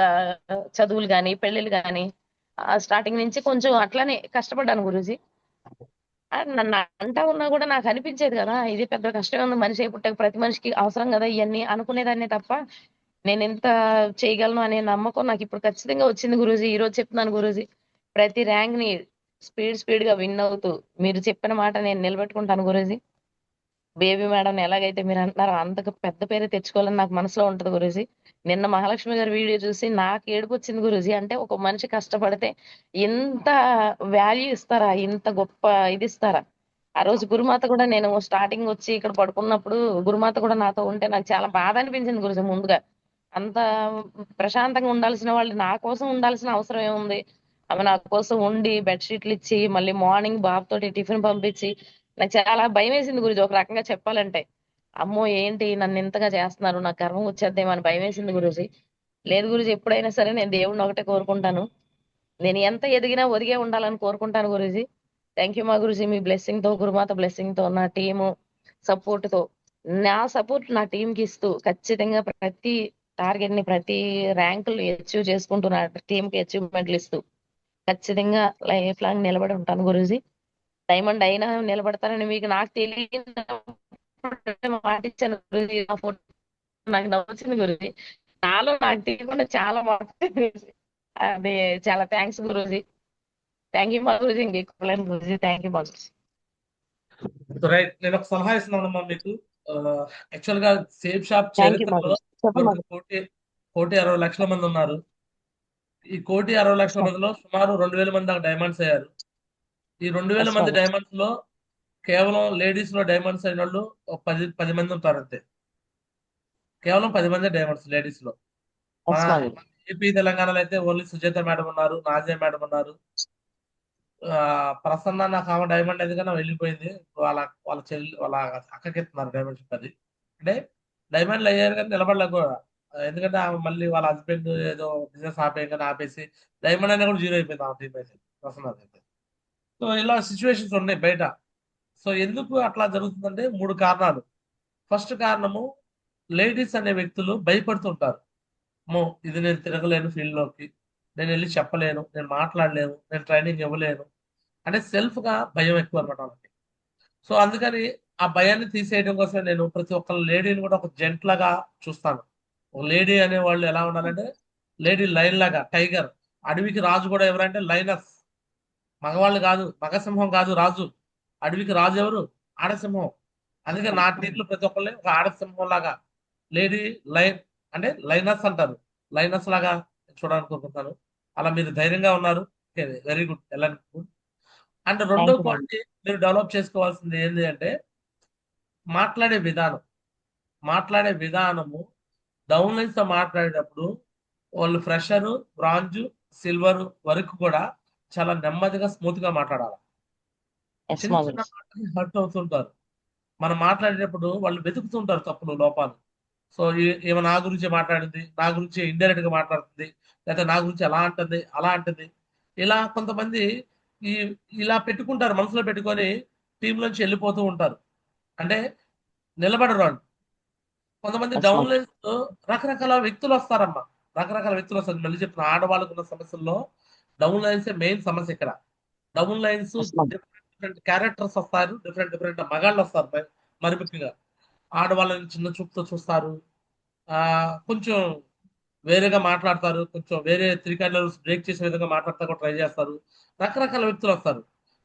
చదువులు కానీ పెళ్ళిళ్ళు కానీ స్టార్టింగ్ నుంచి కొంచెం అట్లానే కష్టపడ్డాను గురూజీ. నన్ను అంటా ఉన్నా కూడా నాకు అనిపించేది కదా, ఇది పెద్ద కష్టమే ఉంది, మనిషి పుట్టాక ప్రతి మనిషికి అవసరం కదా ఇవన్నీ అనుకునేదాన్ని తప్ప నేను ఎంత చేయగలను అనే నమ్మకం నాకు ఇప్పుడు ఖచ్చితంగా వచ్చింది గురూజీ. ఈ రోజు చెప్తున్నాను గురూజీ, ప్రతి ర్యాంక్ ని స్పీడ్ గా విన్ అవుతూ మీరు చెప్పిన మాట నేను నిలబెట్టుకుంటాను గురూజీ. బేబీ మేడం ఎలాగైతే మీరు అంటున్నారో అంతకు పెద్ద పేరు తెచ్చుకోవాలని నాకు మనసులో ఉంటది గురూజీ. నిన్న మహాలక్ష్మి గారి వీడియో చూసి నాకు ఏడుపు వచ్చింది గురూజీ. అంటే ఒక మనిషి కష్టపడితే ఇంత వాల్యూ ఇస్తారా, ఇంత గొప్ప ఇది ఇస్తారా? ఆ రోజు గురుమాత కూడా, నేను స్టార్టింగ్ వచ్చి ఇక్కడ పడుకున్నప్పుడు గురుమాత కూడా నాతో ఉంటే నాకు చాలా బాధ అనిపించింది గురూజీ. ముందుగా అంత ప్రశాంతంగా ఉండాల్సిన వాళ్ళు నా కోసం ఉండాల్సిన అవసరం ఏముంది? ఆమె నా కోసం ఉండి బెడ్షీట్లు ఇచ్చి మళ్ళీ మార్నింగ్ బాబుతోటి టిఫిన్ పంపించి నాకు చాలా భయం వేసింది గురూజీ. ఒక రకంగా చెప్పాలంటే అమ్మో ఏంటి నన్ను ఇంతగా చేస్తున్నారు, నాకు గర్వం వచ్చేద్దేమో అని భయం వేసింది గురూజీ. లేదు గురూజీ, ఎప్పుడైనా సరే నేను దేవుడిని ఒకటే కోరుకుంటాను, నేను ఎంత ఎదిగినా ఒదిగే ఉండాలని కోరుకుంటాను గురూజీ. థ్యాంక్ యూ మా గురూజీ. మీ బ్లెస్సింగ్ తో, గురుమాత బ్లెస్సింగ్ తో, నా టీము సపోర్ట్ తో, నా సపోర్ట్ నా టీం కి ఇస్తూ ఖచ్చితంగా ప్రతి టార్గెట్ ని ప్రతి ర్యాంకులు అచీవ్ చేసుకుంటూ నా టీం కి అచీవ్మెంట్లు ఇస్తూ ఖచ్చితంగా లైఫ్ లాంగ్ నిలబడి ఉంటాను గురూజీ. డైమండ్ అయినా నిలబడతానని మీకు నాకు తెలియని మాట ఇచ్చాను గురూజీ. ఆ ఫోటో నాకు నవ్వొచ్చింది గురూజీ. నాలో నాకు తెలియకుండా చాలా బాగుంటుంది గురూజీ. అదే చాలా థ్యాంక్స్ గురూజీ. థ్యాంక్ యూ మా గురూజీ. ఇంకెక్కువ గురూజీ. థ్యాంక్ యూ మా గురూజీ. రైట్, నేను ఒక సలహా ఇస్తున్నానమ్మా మీకు. యాక్చువల్ గా సేఫ్ షాప్ థ్యాంక్ యూ మా చరిత్రలో గురూజీ. చెప్పండి మా ఇప్పటివరకు 1,60,00,000 మంది ఉన్నారు. ఈ 1,60,00,000 మందిలో సుమారు 2,000 మంది దాకా డైమండ్స్ అయ్యారు. ఈ 2,000 మంది డైమండ్స్ లో కేవలం లేడీస్ లో డైమండ్స్ అయిన వాళ్ళు ఒక 10 మంది ఉంటారు అంతే. కేవలం 10 మంది డైమండ్స్ లేడీస్ లో. మన ఏపీ తెలంగాణలో అయితే ఓన్లీ సుజాత మేడం ఉన్నారు, నాజియా మేడం ఉన్నారు. ప్రసన్న నాకు ఆమె డైమండ్ ఎందుకన్నా వెళ్ళిపోయింది. వాళ్ళ చెల్లి వాళ్ళ అక్కకి ఇస్తున్నారు డైమండ్స్. అది అంటే డైమండ్లు అయ్యారు కానీ నిలబడలేక కూడా. ఎందుకంటే ఆమె మళ్ళీ వాళ్ళ హస్బెండ్ ఏదో బిజినెస్ ఆపేయగానే ఆపేసి డైమండ్ అనేది కూడా జీరో అయిపోయింది ఆమె టీం అయితే, ప్రసన్న అయితే. సో ఇలా సిచ్యువేషన్స్ ఉన్నాయి బయట. సో ఎందుకు అట్లా జరుగుతుందంటే 3 కారణాలు. ఫస్ట్ కారణము, లేడీస్ అనే వ్యక్తులు భయపడుతుంటారు. అమ్మో ఇది నేను తిరగలేను ఫీల్డ్ లోకి, నేను వెళ్ళి చెప్పలేను, నేను మాట్లాడలేను, నేను ట్రైనింగ్ ఇవ్వలేను అంటే సెల్ఫ్ గా భయం ఎక్కువ అనమాట వాళ్ళకి. సో అందుకని ఆ భయాన్ని తీసేయడం కోసం నేను ప్రతి ఒక్క లేడీని కూడా ఒక జెంట్ లాగా చూస్తాను. ఒక లేడీ అనే వాళ్ళు ఎలా ఉండాలంటే లేడీ లైన్ లాగా, టైగర్. అడవికి రాజు కూడా ఎవరంటే లైనస్. మగవాళ్ళు కాదు, మగసింహం కాదు రాజు. అడవికి రాజు ఎవరు? ఆడసింహం. అందుకే నా టీంలో ప్రతి ఒక్కళ్ళని ఒక ఆడసింహం లాగా, లేడీ లైన్ అంటే లైనస్ అంటారు, లైనస్ లాగా చూడాలనుకుంటున్నాను. అలా మీరు ధైర్యంగా ఉన్నారు, వెరీ గుడ్, ఎలాంటి గుడ్. అండ్ రెండో క్వాలిటీ మీరు డెవలప్ చేసుకోవాల్సింది ఏంటి అంటే మాట్లాడే విధానం. మాట్లాడే విధానము డౌన్ లైన్స్ తో మాట్లాడేటప్పుడు వాళ్ళు ఫ్రెషర్, బ్రాంజ్, సిల్వర్ వరకు కూడా చాలా నెమ్మదిగా స్మూత్ గా మాట్లాడాలి. చిన్న చిన్న మాటలు హర్ట్ అవుతుంటారు. మనం మాట్లాడేటప్పుడు వాళ్ళు వెతుకుతుంటారు తప్పులు, లోపాలు. సో ఈమె నా గురించి మాట్లాడింది, నా గురించి ఇండైరెక్ట్ గా మాట్లాడుతుంది, లేకపోతే నా గురించి అలా అంటుంది, అలా అంటుంది. ఇలా కొంతమంది ఇలా పెట్టుకుంటారు, మనసులో పెట్టుకొని టీం నుంచి వెళ్ళిపోతూ ఉంటారు. అంటే నిలబడరు వాళ్ళు. కొంతమంది డౌన్ లైన్స్ తో రకరకాల వ్యక్తులు వస్తారమ్మా, రకరకాల వ్యక్తులు వస్తారు. మళ్ళీ చెప్పిన ఆడవాళ్ళకు ఉన్న సమస్యల్లో డౌన్ లైన్స్ మెయిన్ సమస్య ఇక్కడ. డౌన్ లైన్స్ డిఫరెంట్ క్యారెక్టర్స్ వస్తారు, డిఫరెంట్ మగాళ్ళు వస్తారు. మరి ముఖ్యంగా ఆడవాళ్ళని చిన్న చూపుతో చూస్తారు, కొంచెం వేరేగా మాట్లాడతారు, కొంచెం వేరే 3 కలర్స్ బ్రేక్ చేసే విధంగా మాట్లాడతా కూడా ట్రై చేస్తారు. రకరకాల వ్యక్తులు వస్తారు.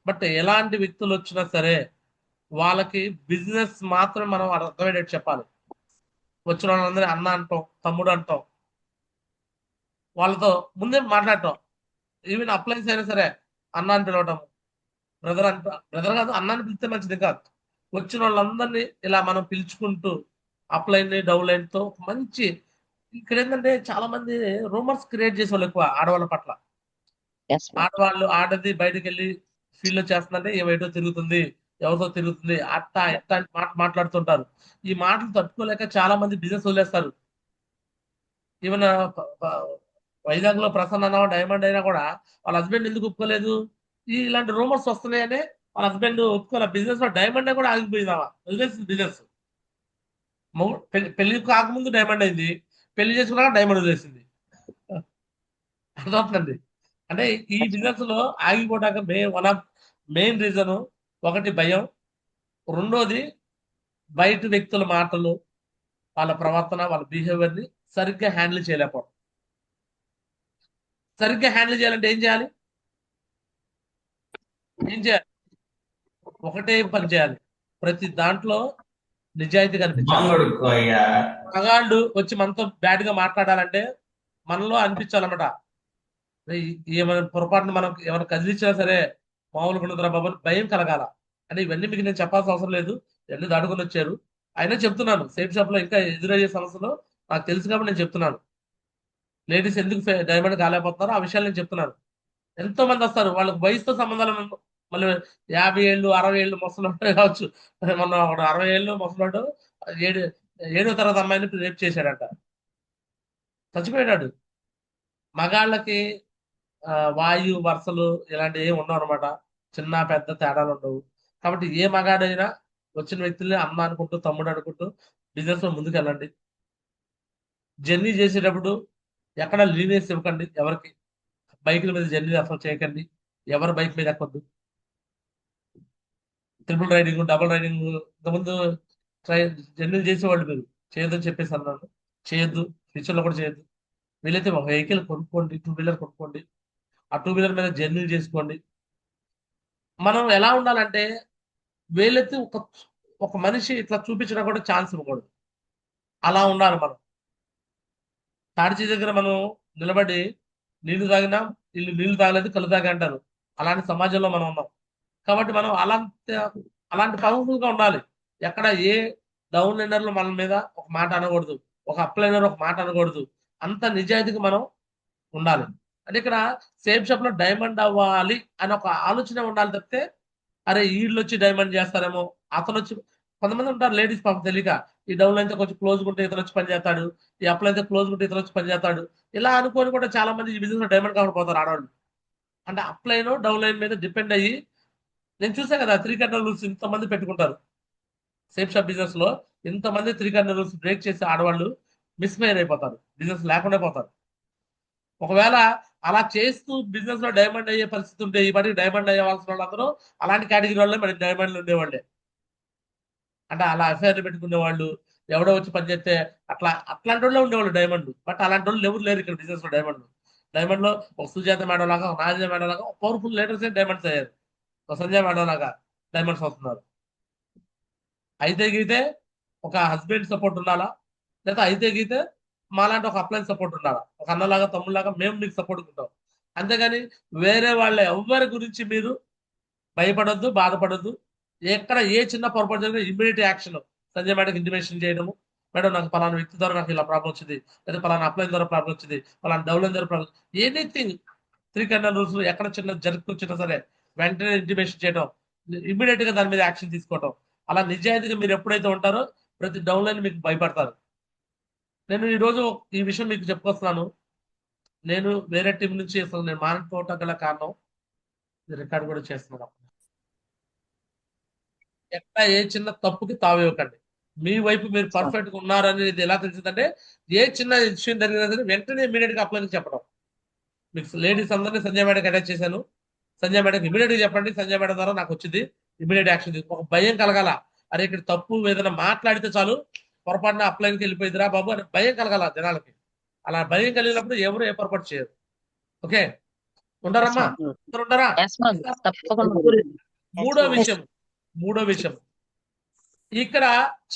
బట్ ఎలాంటి వ్యక్తులు వచ్చినా సరే వాళ్ళకి బిజినెస్ మాత్రం మనం అర్థమయ్యేటట్టు చెప్పాలి. వచ్చిన వాళ్ళందరినీ అన్న అంటాం, తమ్ముడు అంటాం, వాళ్ళతో ముందే మాట్లాడటం. ఈవెన్ అప్లయన్స్ అయినా సరే అన్న అని పిలవటం, బ్రదర్ అంట, బ్రదర్ కాదు అన్నాన్ని పిలిస్తే మంచిది కాదు. వచ్చిన వాళ్ళందరినీ ఇలా మనం పిలుచుకుంటూ అప్లైన్ డౌన్ లైన్ తో మంచి. ఇక్కడ ఏంటంటే చాలా మంది రూమర్స్ క్రియేట్ చేసే వాళ్ళు ఎక్కువ ఆడవాళ్ళ పట్ల. Yes ma'am. ఆడది బయటకు వెళ్ళి ఫీల్డ్ లో చేస్తుందంటే ఏమైటో తిరుగుతుంది, ఎవరితో తిరుగుతుంది, అట్టా ఎట్టా అని మాట్లాడుతుంటారు. ఈ మాటలు తట్టుకోలేక చాలా మంది బిజినెస్ వదిలేస్తారు. ఈవెన్ వైజాగ్ లో ప్రసన్న అన్న డైమండ్ అయినా కూడా వాళ్ళ హస్బెండ్ ఎందుకు ఒప్పుకోలేదు? ఇలాంటి రూమర్స్ వస్తున్నాయని వాళ్ళ హస్బెండ్ ఒప్పుకోలే. బిజినెస్ లో డైమండ్ కూడా ఆగిపోయిందామా, వదిలేసింది బిజినెస్. పెళ్లి కాకముందు డైమండ్ అయింది, పెళ్లి చేసుకున్నాక డైమండ్ వదిలేసింది. అర్థమవుతుందండి. అంటే ఈ బిజినెస్ లో ఆగిపోవడానికి వన్ ఆఫ్ మెయిన్ రీజన్ ఒకటి భయం, రెండోది బయట వ్యక్తుల మాటలు, వాళ్ళ ప్రవర్తన, వాళ్ళ బిహేవియర్ ని సరిగ్గా హ్యాండిల్ చేయలేకపోవడం. సరిగ్గా హ్యాండిల్ చేయాలంటే ఏం చేయాలి? ఒకటే పని చేయాలి, ప్రతి దాంట్లో నిజాయితీ కనిపించాలి. మగాళ్ళు వచ్చి మనతో బ్యాడ్ గా మాట్లాడాలంటే మనలో అనిపించాలన్నమాట, ఏమైనా పొరపాటున మనం ఏమైనా కదిలించినా సరే మామూలుగా ఉండదురా బాబు అని భయం కలగాల. అంటే ఇవన్నీ మీకు నేను చెప్పాల్సిన అవసరం లేదు, ఇవన్నీ దాటుకొని వచ్చారు. అయినా చెప్తున్నాను, సేఫ్ షాప్ లో ఇంకా ఎదురయ్యే సమస్యలు నాకు తెలుసు కాబట్టి నేను చెప్తున్నాను. లేడీస్ ఎందుకు డైమండ్ కాలేకపోతున్నారో ఆ విషయాలు నేను చెప్తున్నాను. ఎంతో మంది వస్తారు, వాళ్ళకి వయసుతో సంబంధాలు మళ్ళీ 50 ఏళ్ళు 60 ఏళ్ళు ముసలోడు కావచ్చు. మొన్న ఒక 60 ఏళ్ళు ముసలోడు ఏడో తరగతి అమ్మాయిని రేప్ చేశాడంట, చచ్చిపోయాడు. మగాళ్ళకి వాయు వరుసలు ఇలాంటివి ఏమి ఉండవు అనమాట, చిన్న పెద్ద తేడాలు ఉండవు. కాబట్టి ఏ మగాడైనా వచ్చిన వ్యక్తుల్ని అమ్మ అనుకుంటూ, తమ్ముడు అనుకుంటూ బిజినెస్ లో ముందుకు వెళ్ళండి. జర్నీ చేసేటప్పుడు ఎక్కడ లీనియన్స్ ఇవ్వకండి ఎవరికి. బైకుల మీద జర్నీ అసలు చేయకండి, ఎవరి బైక్ మీద ఎక్కొద్దు. ట్రిపుల్ రైడింగ్, డబుల్ రైడింగ్ ఇంతకుముందు జర్నీలు చేసేవాళ్ళు, మీరు చేయొద్దని చెప్పేసి అన్నాను. చేయొద్దు, ఫ్యూచర్లో కూడా చేయొద్దు. వీలైతే ఒక వెహికల్ కొనుక్కోండి, 2 వీలర్ కొనుక్కోండి, ఆ 2 వీలర్ మీద జర్నీలు చేసుకోండి. మనం ఎలా ఉండాలంటే వీలైతే ఒక మనిషి ఇట్లా చూపించడం కూడా ఛాన్స్ ఇవ్వకూడదు, అలా ఉండాలి మనం. తాడిచి దగ్గర మనం నిలబడి నీళ్లు తాగినా నీళ్లు తాగలేదు కళ్ళు తాగి అంటారు, అలాంటి సమాజంలో మనం ఉన్నాం. కాబట్టి మనం అలాంటి పవర్ఫుల్ గా ఉండాలి. ఎక్కడ ఏ డౌన్ లైనర్లు మన మీద ఒక మాట అనకూడదు, ఒక అప్ లైనర్ ఒక మాట అనకూడదు. అంత నిజాయితీగా మనం ఉండాలి. అంటే ఇక్కడ సేఫ్ షాప్ లో డైమండ్ అవ్వాలి అని ఒక ఆలోచన ఉండాలి తప్పితే, అరే వీళ్ళు వచ్చి డైమండ్ చేస్తారేమో, అతను వచ్చి, కొంతమంది ఉంటారు లేడీస్ పాపం తెలియక, ఈ డౌన్ అయితే కొంచెం క్లోజ్ ఉంటే ఇతను వచ్చి పని చేస్తాడు, ఈ అప్లై అయితే క్లోజ్ ఉంటే ఇతను వచ్చి పని చేస్తాడు. ఇలా అనుకొని కూడా చాలా మంది ఈ బిజినెస్ లో డైమండ్ కాకపోతారు ఆడవాళ్ళు. అంటే అప్ లైన్ డౌన్ లైన్ మీద డిపెండ్ అయ్యి, నేను చూసాను కదా 3 కర్నల్ రూల్స్ ఇంతమంది పెట్టుకుంటారు సేఫ్ షాప్ బిజినెస్ లో. ఇంతమంది 3 కర్నల్ రూల్స్ బ్రేక్ చేసి ఆడవాళ్ళు మిస్ఫైర్ అయిపోతారు, బిజినెస్ లేకుండా పోతారు. ఒకవేళ అలా చేస్తూ బిజినెస్ లో డైమండ్ అయ్యే పరిస్థితి ఉంటే ఈ పాటికి డైమండ్ అయ్యేవాల్సిన వాళ్ళందరూ అలాంటి కేటగిరీ వాళ్ళే మరి డైమండ్లు ఉండేవాళ్ళే. అంటే అలా అఫైర్లు పెట్టుకునే వాళ్ళు, ఎవడో వచ్చి పనిచేస్తే అట్లాంటి వాళ్ళే ఉండేవాళ్ళు డైమండ్. బట్ అలాంటి వాళ్ళు ఎవరు లేరు ఇక్కడ బిజినెస్ లో. డైమండ్ లో ఒక సుజాత మేడం లాగా, ఒక నాజియా మేడం లాగా పవర్ఫుల్ లీడర్స్ డైమండ్స్ అయ్యారు, ఒక సంజయ్ మేడం లాగా డైమండ్స్ అవుతున్నారు. అయితే గీతే ఒక హస్బెండ్ సపోర్ట్ ఉండాలా, లేదా అయితే గీతే మాలాంటి ఒక అప్లైన్ సపోర్ట్ ఉండాలా, ఒక అన్నలాగా తమ్ముళ్ళలాగా మేము మీకు సపోర్ట్ ఉంటాం. అంతేగాని వేరే వాళ్ళ ఎవరి గురించి మీరు భయపడొద్దు, బాధపడొద్దు. ఎక్కడ ఏ చిన్న పొరపాటు జరిగినా ఇమ్మీడియట్ యాక్షన్. సంజయ్ మేడంకి ఇంటిమేషన్ చేయడము, మేడం నాకు పలానా వ్యక్తి ద్వారా నాకు ఇలా ప్రాబ్లం వచ్చింది, లేదా పలానా అప్లైన్ ద్వారా ప్రాబ్లం వచ్చింది, పలానా డౌన్లైన్ ద్వారా ప్రాబ్లం, ఎనీథింగ్ 3 కర్నల్ రూల్స్ ఎక్కడ చిన్న జరుగుతున్నా సరే వెంటనే ఇంటిమేషన్ చేయడం, ఇమ్మీడియట్ గా దాని మీద యాక్షన్ తీసుకోవడం. అలా నిజాయితీగా మీరు ఎప్పుడైతే ఉంటారో ప్రతి డౌన్లైన్ మీకు భయపడతారు. నేను ఈ రోజు ఈ విషయం మీకు చెప్పుకొస్తున్నాను. నేను వేరే టీం నుంచి అసలు నేను మారిపోవటం గల కారణం, రికార్డ్ కూడా చేస్తున్నాను. ఎక్కడ ఏ చిన్న తప్పుకి తావివ్వకండి. మీ వైపు మీరు పర్ఫెక్ట్ గా ఉన్నారనేది ఎలా తెలిసిందంటే, ఏ చిన్న విషయం జరిగినా సరే వెంటనే ఇమీడియట్ గా అప్లైన్ చెప్పడం. మీకు లేడీస్ అందరినీ సంజయ్ మేడంకి అటాచ్ చేశాను, సంజయ్ మేడంకి ఇమీడియట్ గా చెప్పండి, సంజయ్ మేడం ద్వారా నాకు వచ్చింది, ఇమీడియట్ యాక్షన్ తీసుకో. ఒక భయం కలగాల, అరే ఇక్కడ తప్పు ఏదైనా మాట్లాడితే చాలు పొరపాటున అప్లైన్కి వెళ్ళిపోయిద్దిరా బాబు అని భయం కలగాల జనాలకి. అలా భయం కలిగినప్పుడు ఎవరు ఏ పొరపాటు చేయరు. ఓకే, ఉంటారమ్మా? ఉంటారా? మూడో విషయం ఇక్కడ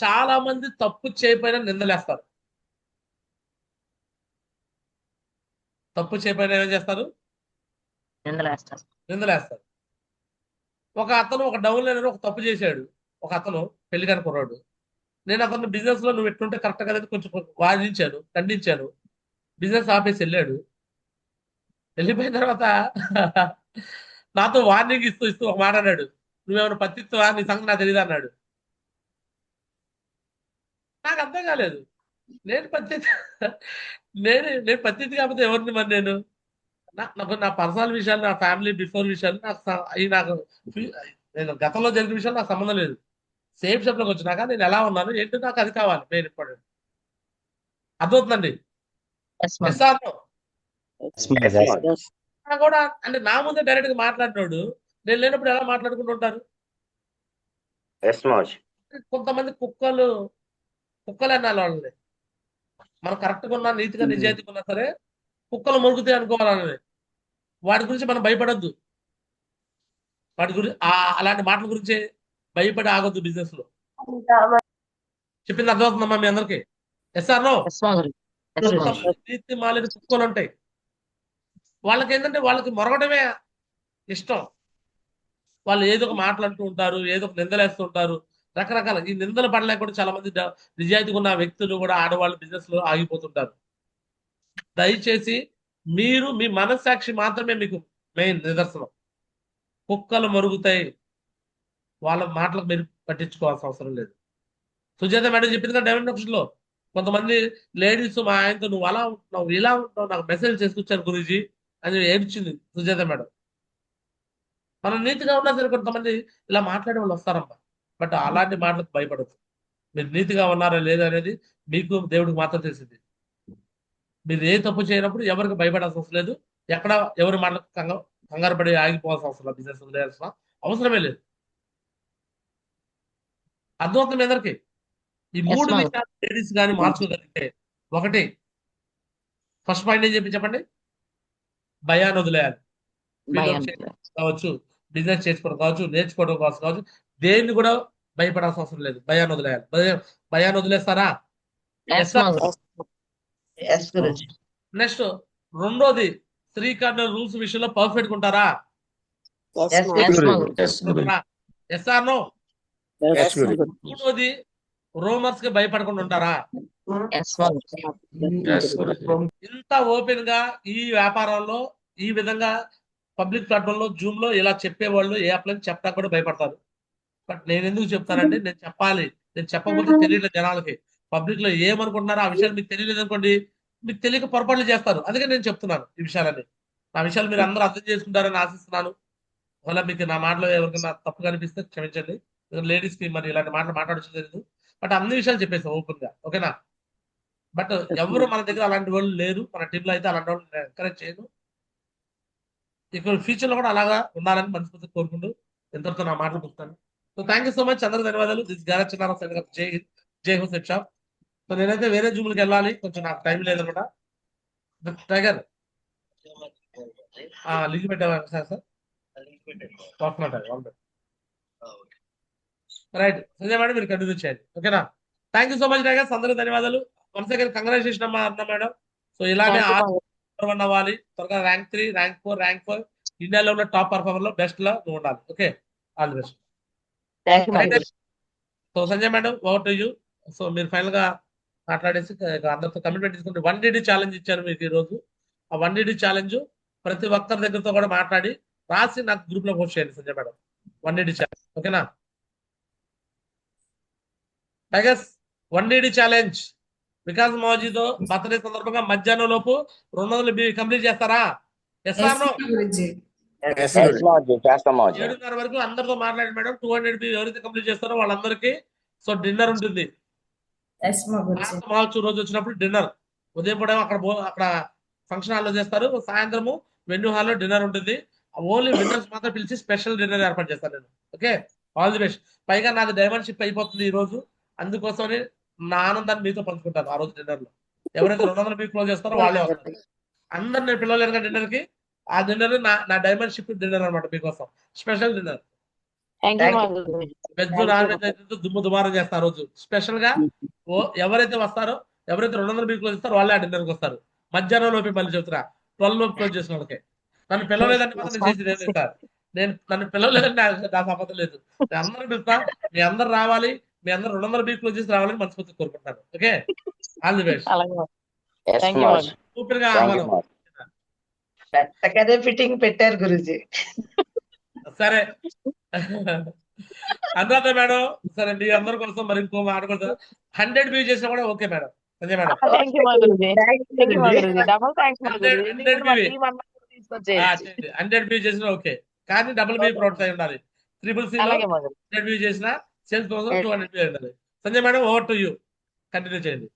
చాలా మంది తప్పు చేయకపోయినా నిందలేస్తారు. తప్పు చేయకపోయినా ఏం చేస్తారు? నిందలేస్తారు. ఒక అతను ఒక డౌన్ లైనర్ ఒక తప్పు చేశాడు, ఒక అతను పెళ్లి కాని కుర్రాడు. నేను అతను బిజినెస్ లో నువ్వు ఎట్లుంటే కరెక్ట్ కదా కొంచెం వాదించాను, ఖండించాను. బిజినెస్ ఆపేసి వెళ్ళాడు. వెళ్ళిపోయిన తర్వాత నాతో వార్నింగ్ ఇస్తూ ఇస్తూ ఒక మాట అన్నాడు, నువ్వేమైనా పత్తిత్వా, నీ సంగతి నాకు తెలియదు అన్నాడు. నాకు అర్థం కాలేదు. నేను పత్తిత్ నేను పత్తిత్ కాకపోతే ఎవరిని మరి నేను నాకు నా పర్సనల్ విషయాలు, నా ఫ్యామిలీ బిఫోర్ విషయాలు నాకు నేను గతంలో జరిగిన విషయాలు నాకు సంబంధం లేదు. సేఫ్ షాప్లోకి వచ్చినాక నేను ఎలా ఉన్నాను ఏంటో నాకు అది కావాలి మెయిన్ ఇంపార్టెంట్. అర్థమవుతుందండి? ఎస్ఆర్ కూడా అంటే నా ముందే డైరెక్ట్ గా మాట్లాడినాడు, నేను లేనప్పుడు ఎలా మాట్లాడుకుంటూ ఉంటారు? కొంతమంది కుక్కలు అనాలి వాళ్ళని. మనం కరెక్ట్ గా ఉన్నా, నీతిగా నిజాయితీగా ఉన్నా సరే కుక్కలు మొరుగుతాయి అనుకోవాలని. వాటి గురించి మనం భయపడొద్దు. వాటి గురించి అలాంటి మాటల గురించి భయపడి ఆగొద్దు బిజినెస్ లో. చెప్పింది అర్థమవుతుందమ్మా మీ అందరికి? Yes or no? నీతి మాలిన కుక్కలు ఉంటాయి. వాళ్ళకి ఏంటంటే వాళ్ళకి మొరగడమే ఇష్టం. వాళ్ళు ఏదో ఒక మాట్లాడుతూ ఉంటారు, ఏదో ఒక నిందలేస్తూ ఉంటారు, రకరకాల. ఈ నిందలు పడలేక కూడా చాలా మంది నిజాయితీగా ఉన్న వ్యక్తులు కూడా ఆడవాళ్ళు బిజినెస్ లో ఆగిపోతుంటారు. దయచేసి మీరు మీ మనస్సాక్షి మాత్రమే మీకు మెయిన్ నిదర్శనం. కుక్కలు మరుగుతాయి, వాళ్ళ మాటలకు మీరు పట్టించుకోవాల్సిన అవసరం లేదు. సుజాత మేడం చెప్పింది కదా డైమండ్ లో, కొంతమంది లేడీస్ మా ఆయనతో నువ్వు అలా ఉంటున్నావు ఇలా ఉంటున్నావు నాకు మెసేజ్ చేసుకొచ్చారు గురూజీ అని ఏడ్చింది సుజాత మేడం. మనం నీతిగా ఉన్నా సరే కొంతమంది ఇలా మాట్లాడే వాళ్ళు వస్తారమ్మా. బట్ అలాంటి మాటలకు భయపడదు. మీరు నీతిగా ఉన్నారా లేదా అనేది మీకు దేవుడికి మాత్రం తెలిసింది. మీరు ఏ తప్పు చేయనప్పుడు ఎవరికి భయపడాల్సిన అవసరం లేదు. ఎక్కడ ఎవరి మాటలకు కంగారు పడి ఆగిపోవాల్సిన అవసరం లేదు. బిజినెస్ వదిలేయాల్సిన అవసరమే లేదు. అర్థమవుతుంది అందరికి? ఈ 3 విషయాలు లేడీస్ కానీ మార్చుకోగలిగితే, ఒకటి ఫస్ట్ పాయింట్ ఏం చెప్పండి? భయాన్ని వదిలేయాలి. కావచ్చు, బిజినెస్ చేసుకోవడం కావచ్చు, నేర్చుకోవడం కావచ్చు, దేన్ని కూడా భయపడాల్సిన అవసరం లేదు. భయాన్ని వదిలేయాలి. భయాన్ని వదిలేస్తారా? నెక్స్ట్ రెండోది, శ్రీకరణ రూల్స్ విషయంలో పర్ఫెక్ట్ ఉంటారా? Yes or no? మూడోది, రూమర్స్ కి భయపడకుండా ఉంటారా? ఇంత ఓపెన్ గా ఈ వ్యాపారంలో ఈ విధంగా పబ్లిక్ ప్లాట్ఫామ్ లో జూమ్ లో ఇలా చెప్పేవాళ్ళు ఏ యాప్ లో చెప్పడానికి కూడా భయపడతారు. బట్ నేను ఎందుకు చెప్తానంటే నేను చెప్పాలి. నేను చెప్పకపోతే తెలియలేదు జనాలకి. పబ్లిక్ లో ఏమనుకుంటున్నారో ఆ విషయాలు మీకు తెలియలేదు అనుకోండి, మీకు తెలియక పొరపాట్లు చేస్తారు. అందుకే నేను చెప్తున్నాను ఈ విషయాలన్నీ. నా విషయాలు మీరు అందరూ అర్థం చేసుకుంటారని ఆశిస్తున్నాను. అలా మీకు నా మాటలో ఎవరికైనా తప్పు కనిపిస్తే క్షమించండి. లేడీస్ కి మరి ఇలాంటి మాటలు మాట్లాడచ్చు తెలియదు. బట్ అన్ని విషయాలు చెప్పేస్తాం ఓపెన్ గా, ఓకేనా? బట్ ఎవరు మన దగ్గర అలాంటి వాళ్ళు లేరు. మన టీంలో అయితే అలాంటి వాళ్ళు ఎంకరేజ్ చేయను. ఇక్కడ ఫ్యూచర్ లో కూడా అలాగా ఉండాలని మనస్ఫూర్తి కోరుకుంటూ ఎంతవరకు నా మాటలు పుస్తాను. So thank you so much, అందరూ ధన్యవాదాలు. దిస్ గారచనారావు జై హో సెట్ షాప్. సో నేనైతే వేరే జూమ్లకి వెళ్ళాలి, కొంచెం నాకు టైం లేదనమాట. టైగర్ లింక్ పెట్టావా సార్? రైట్ సంజయ్ మేడం, మీరు కంటిన్యూ చేయండి, ఓకేనా? Thank you so much tigers, అందరూ ధన్యవాదాలు. వన్స్ అగైన్ కంగ్రాచులేషన్ అమ్మా అన్న మేడం. సో ఇలానే నంబర్ 1 అవ్వాలి, త్వరగా ర్యాంక్ 3, ర్యాంక్ 4, ర్యాంక్ 5 ఇండియాలో ఉన్న టాప్ పర్ఫార్మర్ లో బెస్ట్ లో నువ్వు ఉండాలి. Okay, all the best. So Sanjay madam, over to you. So మీరు ఫైనల్ గా మాట్లాడేసి అందరితో కమిట్మెంట్ తీసుకుంటే 1DD ఛాలెంజ్ ఇచ్చాను మీకు ఈ రోజు. ఆ 1DD ఛాలెంజ్ ప్రతి ఒక్కరి దగ్గరతో కూడా మాట్లాడి రాసి నాకు గ్రూప్ లో పోస్ట్ చేయండి సంజయ్ మేడం. 1DD ఛాలెంజ్, ఓకేనా? టైగర్స్ 1DD ఛాలెంజ్ వికాస్ మౌజీతో బర్త్డే సందర్భంగా మధ్యాహ్నం లోపు 200 కంప్లీట్ చేస్తారా? SR no? 7:30 వరకు అందరితో మాట్లాడి మేడం 200 ఎవరైతే కంప్లీట్ చేస్తారో వాళ్ళందరికీ సో డిన్నర్ ఉంటుంది. మహోత్సవ రోజు వచ్చినప్పుడు డిన్నర్ ఉదయం పూట అక్కడ ఫంక్షన్ హాల్లో చేస్తారు, సాయంత్రము వెన్యూ హాల్లో డిన్నర్ ఉంటుంది. ఓన్లీ విన్నర్స్ మాత్రం పిలిచి స్పెషల్ డిన్నర్ ఏర్పాటు చేస్తాను నేను. Okay, all the best. పైగా నాది డైమండ్ షిప్ అయిపోతుంది ఈ రోజు, అందుకోసమని నా ఆనందాన్ని మీతో పంచుకుంటాను. ఆ రోజు డిన్నర్ లో ఎవరైతే 200 క్లోజ్ చేస్తారో వాళ్ళే వస్తారు. అందరు నేను పిల్లలు డిన్నర్ కి. ఆ డిన్నర్ నా డైమండ్ షిప్ డిన్నర్ అనమాట, మీకోసం special dinner. Veg non veg అయితే దుమ్ము దుమారం చేస్తారు రోజు. స్పెషల్ గా ఎవరైతే వస్తారో, ఎవరైతే 200 క్లోజ్ ఇస్తారో వాళ్ళే ఆ డిన్నర్కి వస్తారు. మధ్యాహ్నం లోపే మళ్ళీ చెప్తున్నా 12 లోపు క్లోజ్ చేసిన వాళ్ళకి. నన్ను పిల్లలేదంటే మాత్రం నేను చేసి సార్, నన్ను పిల్లలేదంటే నాకు సంబంధం లేదు. నేను అందరూ పిలుస్తా, మీ అందరు రావాలి, మీ అందరు 200 క్లోజ్ చేసి రావాలని మనస్ఫూర్తి కోరుకుంటాను. Okay, all the best. Super గా పెట్టకనే ఫిట్టింగ్ పెట్టారు గురుజీ. సరే అనురాధ మేడం, సరే మీ అందరి కోసం మరి ఇంకో మాట కూడా 100 వ్యూ చేసినా కూడా okay madam. Sanjay madam thank you మా గురుజీ, థ్యాంక్ యూ మా గురుజీ, డబుల్ థ్యాంక్స్ మా 100 గురుజీ. ఎందుకంటే మా 100 టీం అందరూ తీసుకొచ్చేయచ్చు. 100 వ్యూ చేసినా ఓకే, కానీ డబుల్ వ్యూ ప్రోత్సాహం ఉండాలి. CCC లో అలాగే మా గురుజీ. 100 వ్యూ చేసినా సేల్స్ కోసం 200 వ్యూ ఉండాలి. Sanjay madam over to you, continue చేయండి.